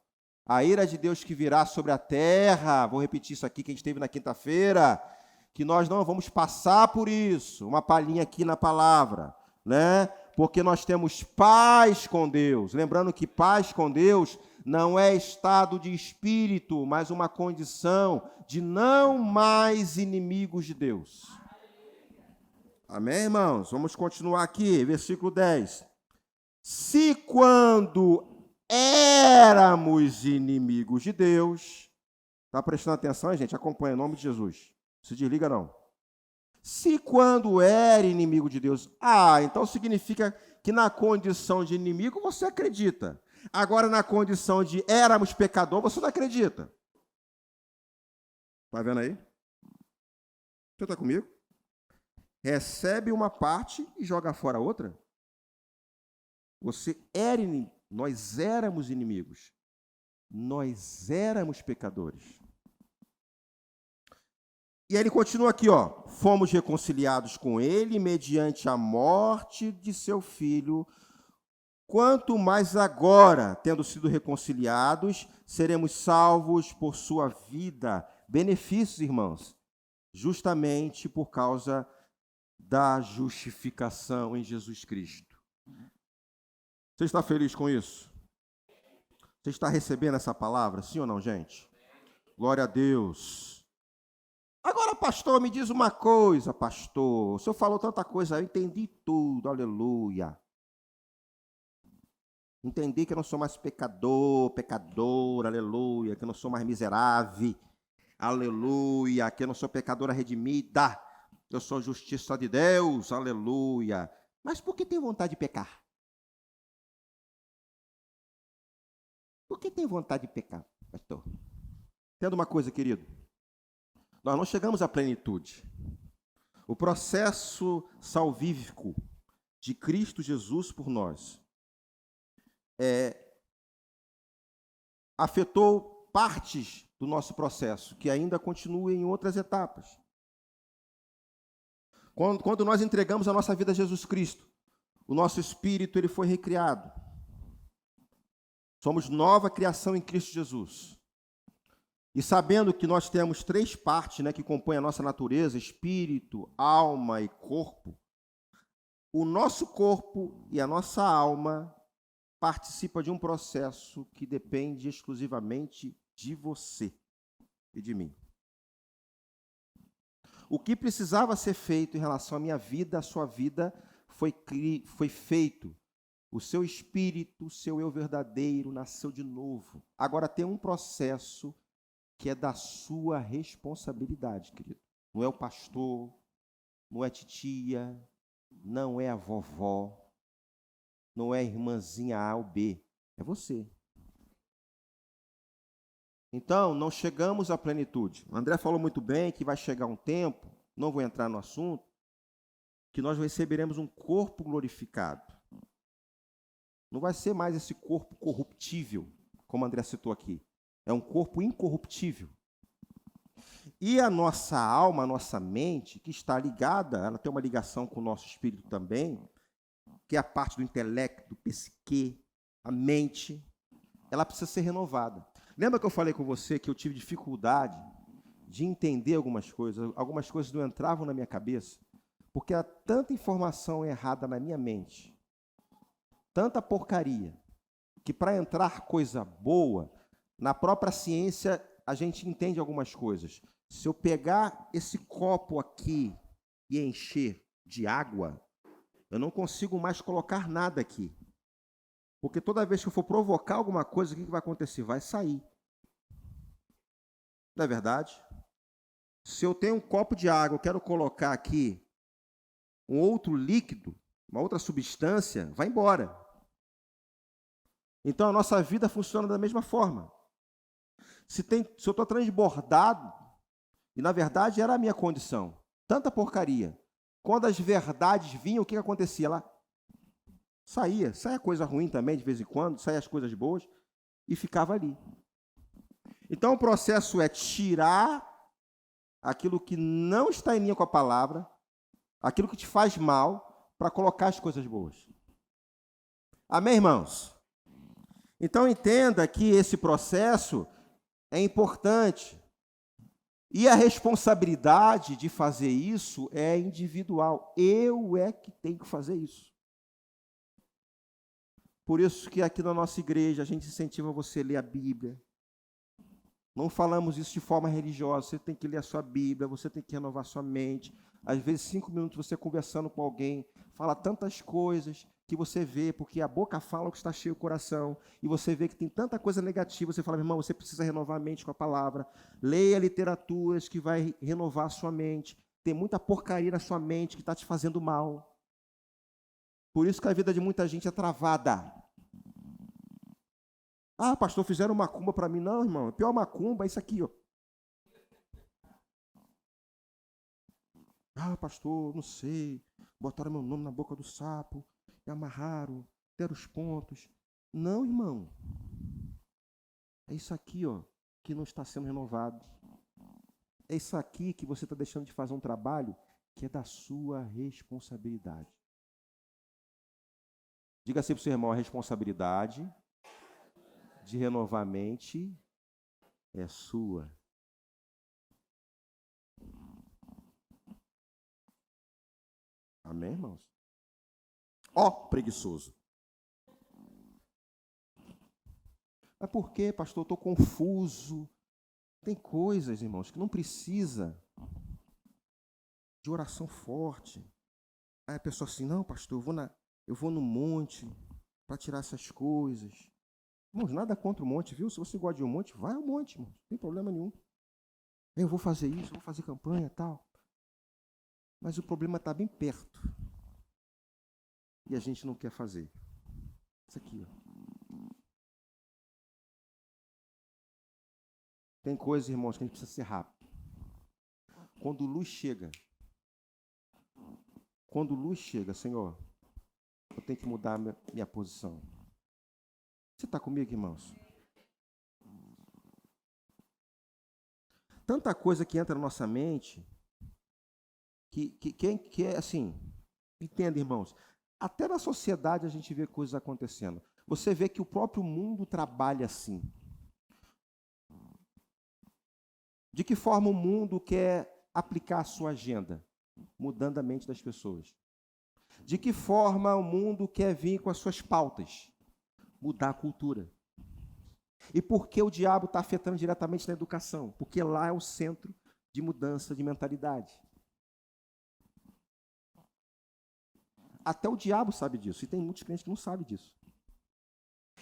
A ira de Deus que virá sobre a terra, vou repetir isso aqui que a gente teve na quinta-feira, que nós não vamos passar por isso, uma palhinha aqui na palavra, né? Porque nós temos paz com Deus. Lembrando que paz com Deus não é estado de espírito, mas uma condição de não mais inimigos de Deus. Amém, irmãos? Vamos continuar aqui, versículo 10. Se quando éramos inimigos de Deus, está prestando atenção, gente? Acompanha, em nome de Jesus. Se desliga, não. Se quando era inimigo de Deus, então significa que na condição de inimigo você acredita. Agora, na condição de éramos pecador, você não acredita. Está vendo aí? Você está comigo? Recebe uma parte e joga fora a outra. Você era inimigo. Nós éramos inimigos. Nós éramos pecadores. E aí ele continua aqui, ó. Fomos reconciliados com ele mediante a morte de seu filho. Quanto mais agora, tendo sido reconciliados, seremos salvos por sua vida. Benefícios, irmãos, justamente por causa da justificação em Jesus Cristo. Você está feliz com isso? Você está recebendo essa palavra, sim ou não, gente? Glória a Deus. Agora, pastor, me diz uma coisa, pastor. O senhor falou tanta coisa, eu entendi tudo, aleluia. Entendi que eu não sou mais pecador, aleluia, que eu não sou mais miserável, aleluia, que eu não sou pecadora redimida, eu sou justiça de Deus, aleluia. Mas por que tem vontade de pecar? Por que tem vontade de pecar, pastor? Entenda uma coisa, querido. Nós não chegamos à plenitude. O processo salvífico de Cristo Jesus por nós afetou partes do nosso processo, que ainda continua em outras etapas. Quando nós entregamos a nossa vida a Jesus Cristo, o nosso espírito ele foi recriado. Somos nova criação em Cristo Jesus. E sabendo que nós temos três partes, que compõem a nossa natureza, espírito, alma e corpo, o nosso corpo e a nossa alma participam de um processo que depende exclusivamente de você e de mim. O que precisava ser feito em relação à minha vida, à sua vida, foi feito. O seu espírito, o seu eu verdadeiro, nasceu de novo. Agora tem um processo que é da sua responsabilidade, querido. Não é o pastor, não é a titia, não é a vovó, não é a irmãzinha A ou B, é você. Então, não chegamos à plenitude. O André falou muito bem que vai chegar um tempo, não vou entrar no assunto, que nós receberemos um corpo glorificado. Não vai ser mais esse corpo corruptível, como o André citou aqui. É um corpo incorruptível. E a nossa alma, a nossa mente, que está ligada, ela tem uma ligação com o nosso espírito também, que é a parte do intelecto, do psique, a mente, ela precisa ser renovada. Lembra que eu falei com você que eu tive dificuldade de entender algumas coisas não entravam na minha cabeça, porque há tanta informação errada na minha mente, tanta porcaria, que para entrar coisa boa, na própria ciência a gente entende algumas coisas. Se eu pegar esse copo aqui e encher de água, eu não consigo mais colocar nada aqui. Porque toda vez que eu for provocar alguma coisa, o que vai acontecer? Vai sair. Não é verdade? Se eu tenho um copo de água, eu quero colocar aqui um outro líquido, uma outra substância, vai embora. Então a nossa vida funciona da mesma forma. Se eu estou transbordado, e na verdade era a minha condição, tanta porcaria. Quando as verdades vinham, o que acontecia lá? Saía coisa ruim também de vez em quando, saía as coisas boas e ficava ali. Então o processo é tirar aquilo que não está em linha com a palavra, aquilo que te faz mal, para colocar as coisas boas. Amém, irmãos? Então entenda que esse processo é importante. E a responsabilidade de fazer isso é individual. Eu é que tenho que fazer isso. Por isso que aqui na nossa igreja a gente incentiva você a ler a Bíblia. Não falamos isso de forma religiosa. Você tem que ler a sua Bíblia, você tem que renovar sua mente. Às vezes, 5 minutos você conversando com alguém, fala tantas coisas que você vê, porque a boca fala o que está cheio o coração, e você vê que tem tanta coisa negativa, você fala, meu irmão, você precisa renovar a mente com a palavra. Leia literaturas que vai renovar a sua mente. Tem muita porcaria na sua mente que está te fazendo mal. Por isso que a vida de muita gente é travada. Ah, pastor, fizeram macumba para mim. Não, irmão, a pior macumba é isso aqui, ó. Ah, pastor, não sei. Botaram meu nome na boca do sapo, me amarraram, deram os pontos. Não, irmão. É isso aqui, ó, que não está sendo renovado. É isso aqui que você está deixando de fazer um trabalho que é da sua responsabilidade. Diga assim para o seu irmão, a responsabilidade de renovar a mente é sua. Amém, irmãos? Ó, preguiçoso. Mas por quê, pastor? Eu estou confuso. Tem coisas, irmãos, que não precisa de oração forte. Aí a pessoa assim, não, pastor, eu vou no monte para tirar essas coisas. Irmãos, nada contra o monte, viu? Se você gosta de um monte, vai ao monte, irmão. Não tem problema nenhum. Eu vou fazer isso, eu vou fazer campanha e tal. Mas o problema está bem perto. E a gente não quer fazer. Isso aqui, ó. Tem coisas, irmãos, que a gente precisa ser rápido. Quando luz chega, Senhor, eu tenho que mudar minha posição. Você está comigo, irmãos? Tanta coisa que entra na nossa mente, que é assim, entenda, irmãos, até na sociedade a gente vê coisas acontecendo. Você vê que o próprio mundo trabalha assim. De que forma o mundo quer aplicar a sua agenda? Mudando a mente das pessoas. De que forma o mundo quer vir com as suas pautas? Mudar a cultura. E por que o diabo está afetando diretamente na educação? Porque lá é o centro de mudança de mentalidade. Até o diabo sabe disso, e tem muitos crentes que não sabem disso.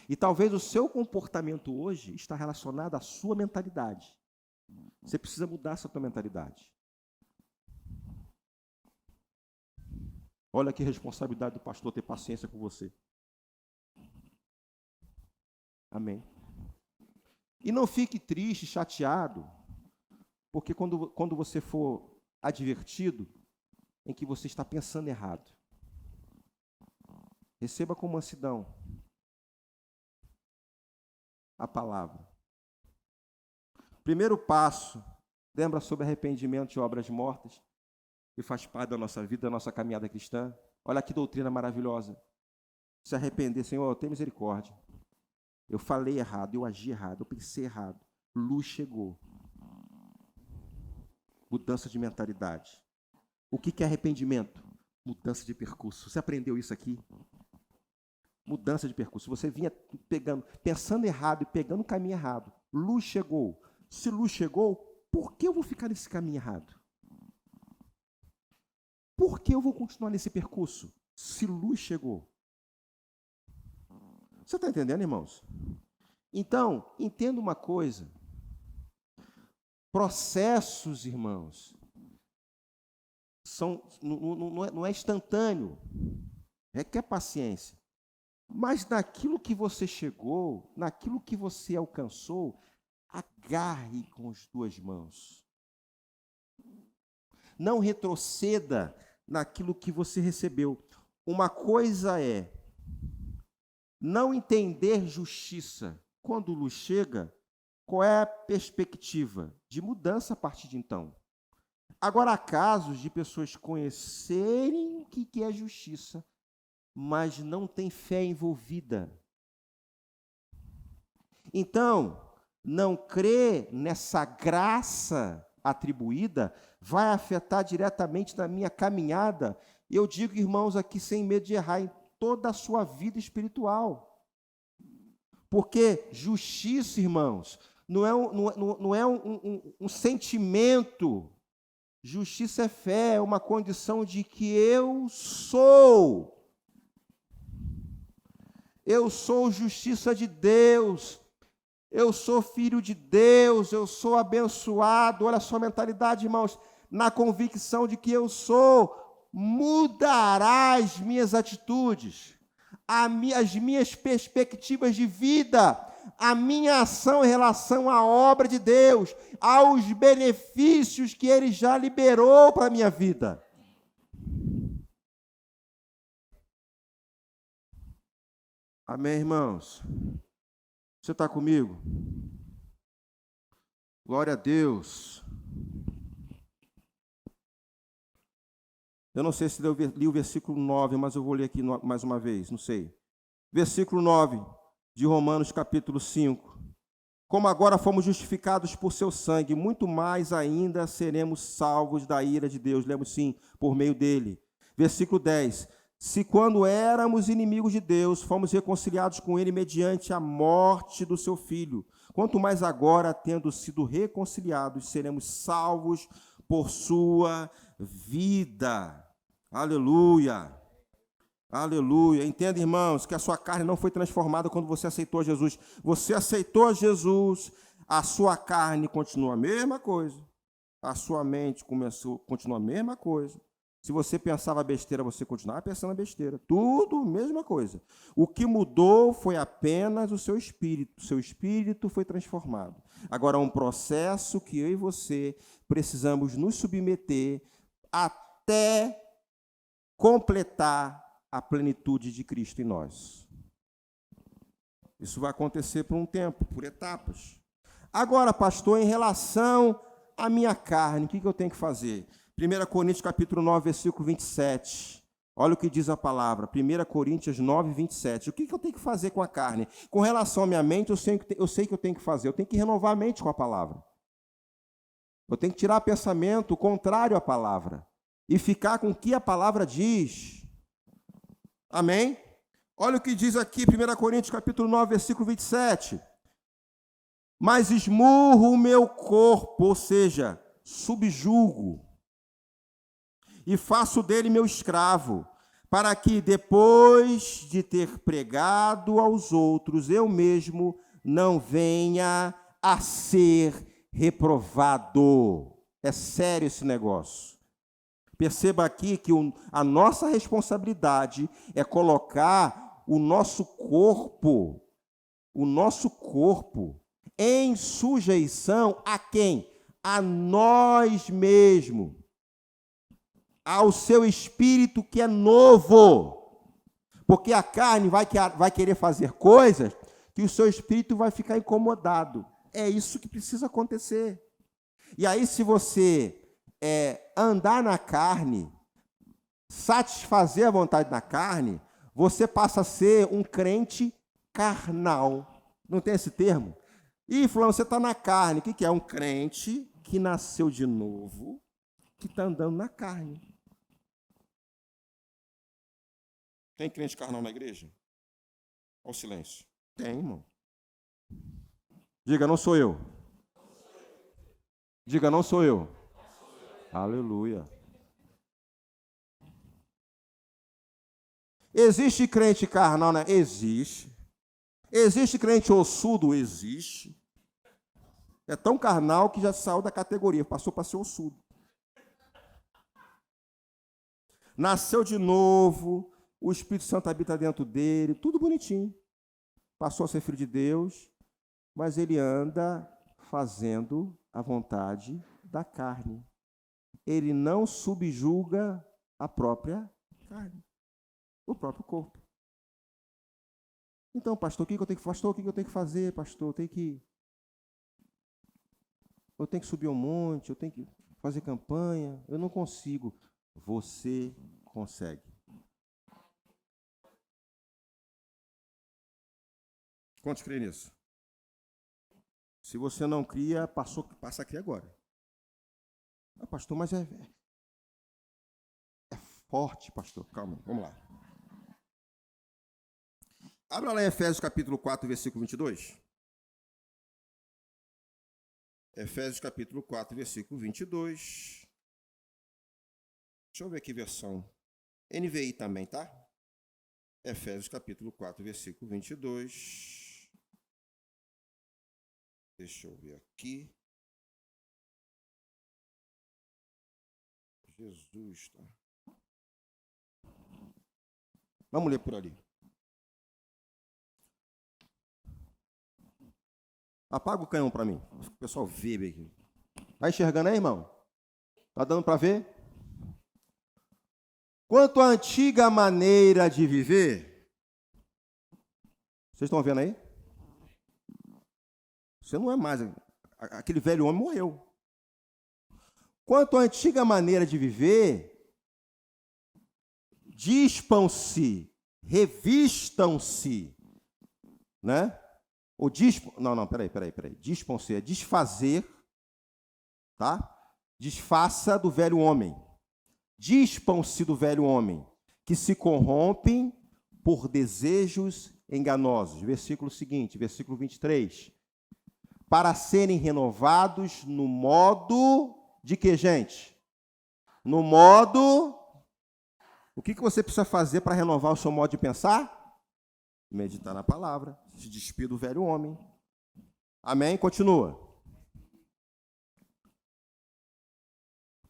E talvez o seu comportamento hoje está relacionado à sua mentalidade. Você precisa mudar essa tua mentalidade. Olha que responsabilidade do pastor ter paciência com você. Amém. E não fique triste, chateado, porque quando você for advertido em que você está pensando errado, receba com mansidão a palavra. Primeiro passo, lembra sobre arrependimento de obras mortas, que faz parte da nossa vida, da nossa caminhada cristã. Olha que doutrina maravilhosa. Se arrepender, Senhor, tem misericórdia. Eu falei errado, eu agi errado, eu pensei errado. Luz chegou. Mudança de mentalidade. O que é arrependimento? Mudança de percurso. Você aprendeu isso aqui? Mudança de percurso. Você vinha pensando errado e pegando o caminho errado. Luz chegou. Se luz chegou, por que eu vou ficar nesse caminho errado? Por que eu vou continuar nesse percurso se luz chegou? Você está entendendo, irmãos? Então, entenda uma coisa. Processos, irmãos, não é instantâneo. Requer paciência. Mas naquilo que você chegou, naquilo que você alcançou, agarre com as duas mãos. Não retroceda naquilo que você recebeu. Uma coisa é não entender justiça. Quando luz chega, qual é a perspectiva de mudança a partir de então? Agora, há casos de pessoas conhecerem o que é justiça, mas não tem fé envolvida. Então, não crer nessa graça atribuída vai afetar diretamente na minha caminhada. E eu digo, irmãos, aqui sem medo de errar, em toda a sua vida espiritual. Porque justiça, irmãos, não é um sentimento. Justiça é fé, é uma condição de que eu sou. Eu sou justiça de Deus. Eu sou filho de Deus, eu sou abençoado. Olha só a mentalidade, irmãos, na convicção de que eu sou, mudará as minhas atitudes, as minhas perspectivas de vida, a minha ação em relação à obra de Deus, aos benefícios que Ele já liberou para a minha vida. Amém, irmãos? Você está comigo? Glória a Deus. Eu não sei se eu li o versículo 9, mas eu vou ler aqui mais uma vez, não sei. Versículo 9 de Romanos, capítulo 5. Como agora fomos justificados por seu sangue, muito mais ainda seremos salvos da ira de Deus. Lemos sim, por meio dele. Versículo 10. Se quando éramos inimigos de Deus, fomos reconciliados com ele mediante a morte do seu Filho, quanto mais agora, tendo sido reconciliados, seremos salvos por sua vida. Aleluia! Aleluia! Entenda, irmãos, que a sua carne não foi transformada quando você aceitou Jesus. Você aceitou Jesus, a sua carne continua a mesma coisa, a sua mente continua a mesma coisa. Se você pensava besteira, você continuava pensando besteira. Tudo mesma coisa. O que mudou foi apenas o seu espírito. O seu espírito foi transformado. Agora, é um processo que eu e você precisamos nos submeter até completar a plenitude de Cristo em nós. Isso vai acontecer por um tempo, por etapas. Agora, pastor, em relação à minha carne, o que eu tenho que fazer? 1 Coríntios capítulo 9, versículo 27. Olha o que diz a palavra. 1 Coríntios 9, 27. O que eu tenho que fazer com a carne? Com relação à minha mente, eu sei que eu tenho que fazer. Eu tenho que renovar a mente com a palavra. Eu tenho que tirar pensamento contrário à palavra. E ficar com o que a palavra diz. Amém? Olha o que diz aqui, 1 Coríntios capítulo 9, versículo 27. Mas esmurro o meu corpo, ou seja, subjugo, e faço dele meu escravo, para que, depois de ter pregado aos outros, eu mesmo não venha a ser reprovado. É sério esse negócio. Perceba aqui que a nossa responsabilidade é colocar o nosso corpo em sujeição a quem? A nós mesmos. Ao seu espírito que é novo. Porque a carne vai querer fazer coisas que o seu espírito vai ficar incomodado. É isso que precisa acontecer. E aí, se você andar na carne, satisfazer a vontade da carne, você passa a ser um crente carnal. Não tem esse termo? Ih, fulano, você está na carne. O que é? Um crente que nasceu de novo, que está andando na carne. Tem crente carnal na igreja? Olha o silêncio. Tem, irmão. Diga, não sou eu. Diga, não sou eu. Aleluia. Existe crente carnal, né? Existe. Existe crente ossudo? Existe. É tão carnal que já saiu da categoria, passou para ser ossudo. Nasceu de novo, o Espírito Santo habita dentro dele, tudo bonitinho. Passou a ser filho de Deus, mas ele anda fazendo a vontade da carne. Ele não subjuga a própria carne, o próprio corpo. Então, pastor, o que eu tenho que fazer, pastor? Eu tenho que subir um monte, eu tenho que fazer campanha. Eu não consigo. Você consegue. Quantos creem nisso? Se você não cria, passa a criar agora. Ah, pastor, mas é forte, pastor. Calma, vamos lá. Abra lá em Efésios capítulo 4, versículo 22. Efésios capítulo 4, versículo 22. Deixa eu ver aqui versão. NVI também, tá? Efésios capítulo 4, versículo 22. Deixa eu ver aqui. Jesus, tá? Vamos ler por ali. Apaga o canhão para mim. O pessoal vê aqui. Tá enxergando aí, irmão? Tá dando para ver? Quanto à antiga maneira de viver, vocês estão vendo aí? Você não é mais. Aquele velho homem morreu. Quanto à antiga maneira de viver, dispam-se, revistam-se, né? Ou peraí. Dispam-se é desfazer, tá? Desfaça do velho homem. Dispam-se do velho homem, que se corrompem por desejos enganosos. Versículo seguinte, versículo 23. Para serem renovados no modo de que, gente? No modo... O que você precisa fazer para renovar o seu modo de pensar? Meditar na palavra, se despir do velho homem. Amém? Continua.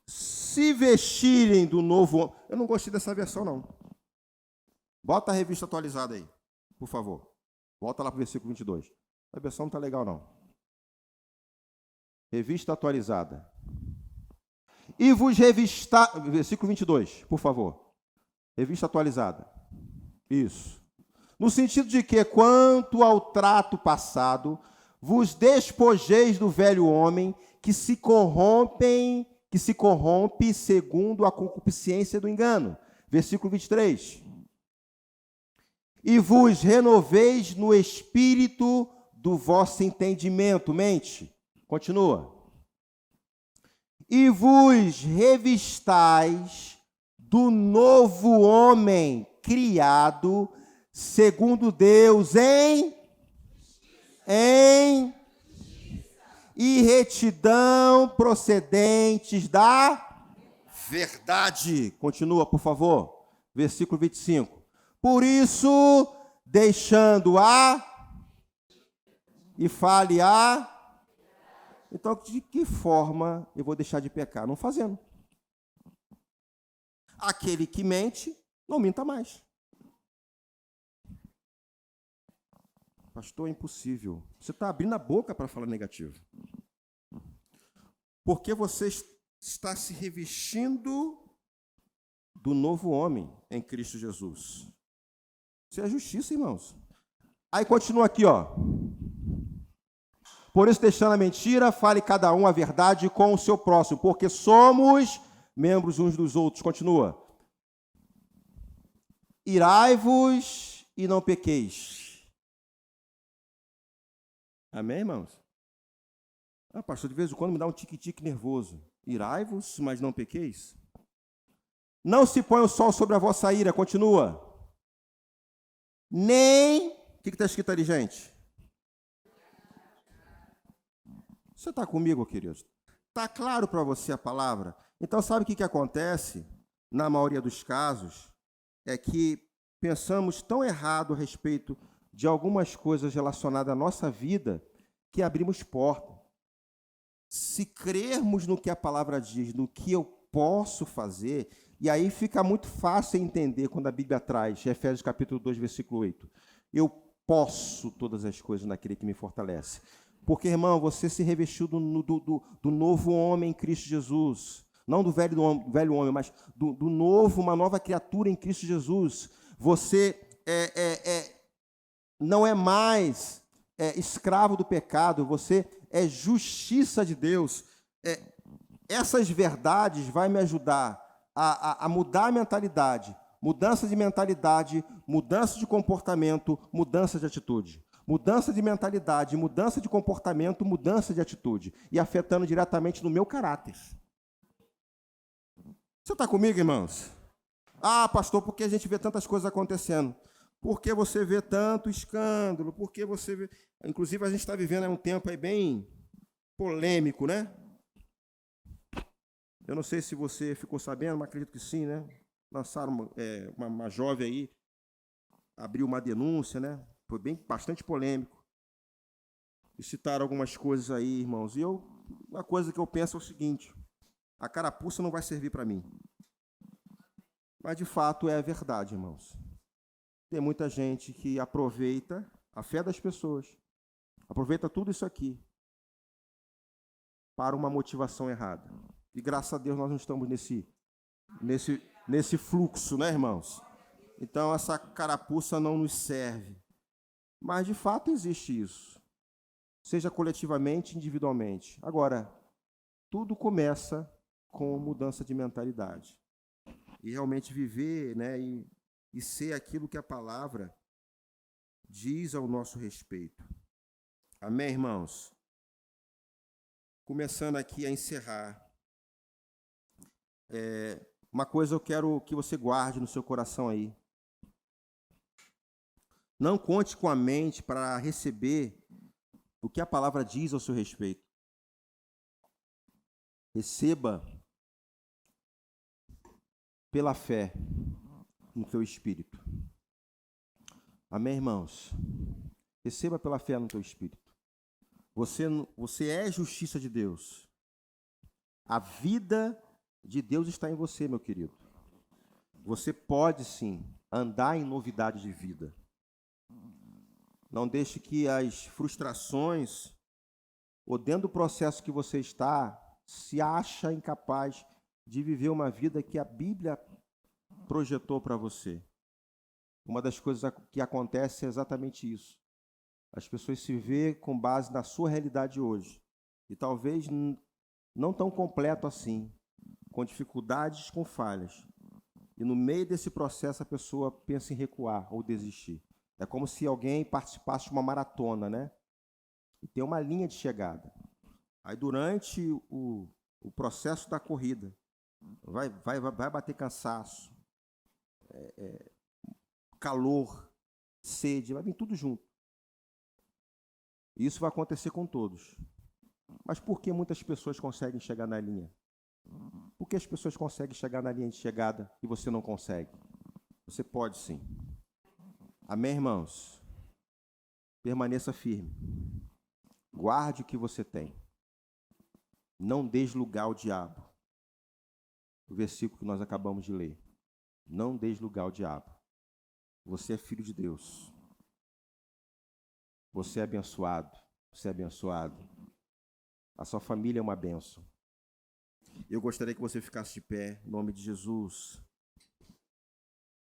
Se vestirem do novo homem. Eu não gostei dessa versão, não. Bota a revista atualizada aí, por favor. Volta lá para o versículo 22. A versão não está legal, não. Revista atualizada. E vos revistar... Versículo 22, por favor. Revista atualizada. Isso. No sentido de que, quanto ao trato passado, vos despojeis do velho homem que se corrompe segundo a concupiscência do engano. Versículo 23. E vos renoveis no espírito do vosso entendimento. Mente. Continua. E vos revistais do novo homem criado segundo Deus em e retidão procedentes da verdade. Continua, por favor. Versículo 25. Por isso, deixando-a e fale-a. Então, de que forma eu vou deixar de pecar? Não fazendo. Aquele que mente, não minta mais. Pastor, é impossível. Você está abrindo a boca para falar negativo. Porque você está se revestindo do novo homem em Cristo Jesus. Isso é justiça, irmãos. Aí continua aqui, ó. Por isso, deixando a mentira, fale cada um a verdade com o seu próximo, porque somos membros uns dos outros. Continua. Irai-vos e não pequeis. Amém, irmãos? Ah, pastor, de vez em quando me dá um tique-tique nervoso. Irai-vos, mas não pequeis. Não se põe o sol sobre a vossa ira. Continua. Nem... O que está escrito ali, gente? Você está comigo, queridos? Está claro para você a palavra? Então, sabe o que acontece, na maioria dos casos, é que pensamos tão errado a respeito de algumas coisas relacionadas à nossa vida, que abrimos porta. Se crermos no que a palavra diz, no que eu posso fazer, e aí fica muito fácil entender quando a Bíblia traz, Efésios capítulo 2, versículo 8. Eu posso todas as coisas naquele que me fortalece. Porque, irmão, você se revestiu do novo homem em Cristo Jesus. Não do velho homem, mas do novo, uma nova criatura em Cristo Jesus. Você não é mais escravo do pecado, você é justiça de Deus. Essas verdades vão me ajudar a mudar a mentalidade. Mudança de mentalidade, mudança de comportamento, mudança de atitude. Mudança de mentalidade, mudança de comportamento, mudança de atitude. E afetando diretamente no meu caráter. Você está comigo, irmãos? Ah, pastor, por que a gente vê tantas coisas acontecendo? Por que você vê tanto escândalo? Por que você vê... Inclusive, a gente está vivendo um tempo aí bem polêmico, né? Eu não sei se você ficou sabendo, mas acredito que sim, né? Lançaram uma jovem aí, abriu uma denúncia, né? Foi bastante polêmico. E citaram algumas coisas aí, irmãos. E uma coisa que eu penso é o seguinte: a carapuça não vai servir para mim. Mas, de fato, é a verdade, irmãos. Tem muita gente que aproveita a fé das pessoas, aproveita tudo isso aqui para uma motivação errada. E, graças a Deus, nós não estamos nesse fluxo, né, irmãos? Então, essa carapuça não nos serve. Mas, de fato, existe isso. Seja coletivamente, individualmente. Agora, tudo começa com mudança de mentalidade. E realmente viver, né, e ser aquilo que a palavra diz ao nosso respeito. Amém, irmãos? Começando aqui a encerrar. Uma coisa eu quero que você guarde no seu coração aí. Não conte com a mente para receber o que a palavra diz ao seu respeito. Receba pela fé no teu espírito. Amém, irmãos? Receba pela fé no teu espírito. Você é justiça de Deus. A vida de Deus está em você, meu querido. Você pode, sim, andar em novidade de vida. Não deixe que as frustrações, ou dentro do processo que você está, se acha incapaz de viver uma vida que a Bíblia projetou para você. Uma das coisas que acontece é exatamente isso. As pessoas se veem com base na sua realidade hoje. E talvez não tão completo assim, com dificuldades, com falhas. E no meio desse processo a pessoa pensa em recuar ou desistir. É como se alguém participasse de uma maratona, né? E tem uma linha de chegada. Aí durante o processo da corrida, vai bater cansaço, calor, sede, vai vir tudo junto. E isso vai acontecer com todos. Mas por que muitas pessoas conseguem chegar na linha? Por que as pessoas conseguem chegar na linha de chegada e você não consegue? Você pode sim. Amém, irmãos? Permaneça firme. Guarde o que você tem. Não deixe lugar ao diabo. O versículo que nós acabamos de ler. Não deixe lugar ao diabo. Você é filho de Deus. Você é abençoado. Você é abençoado. A sua família é uma bênção. Eu gostaria que você ficasse de pé, em nome de Jesus.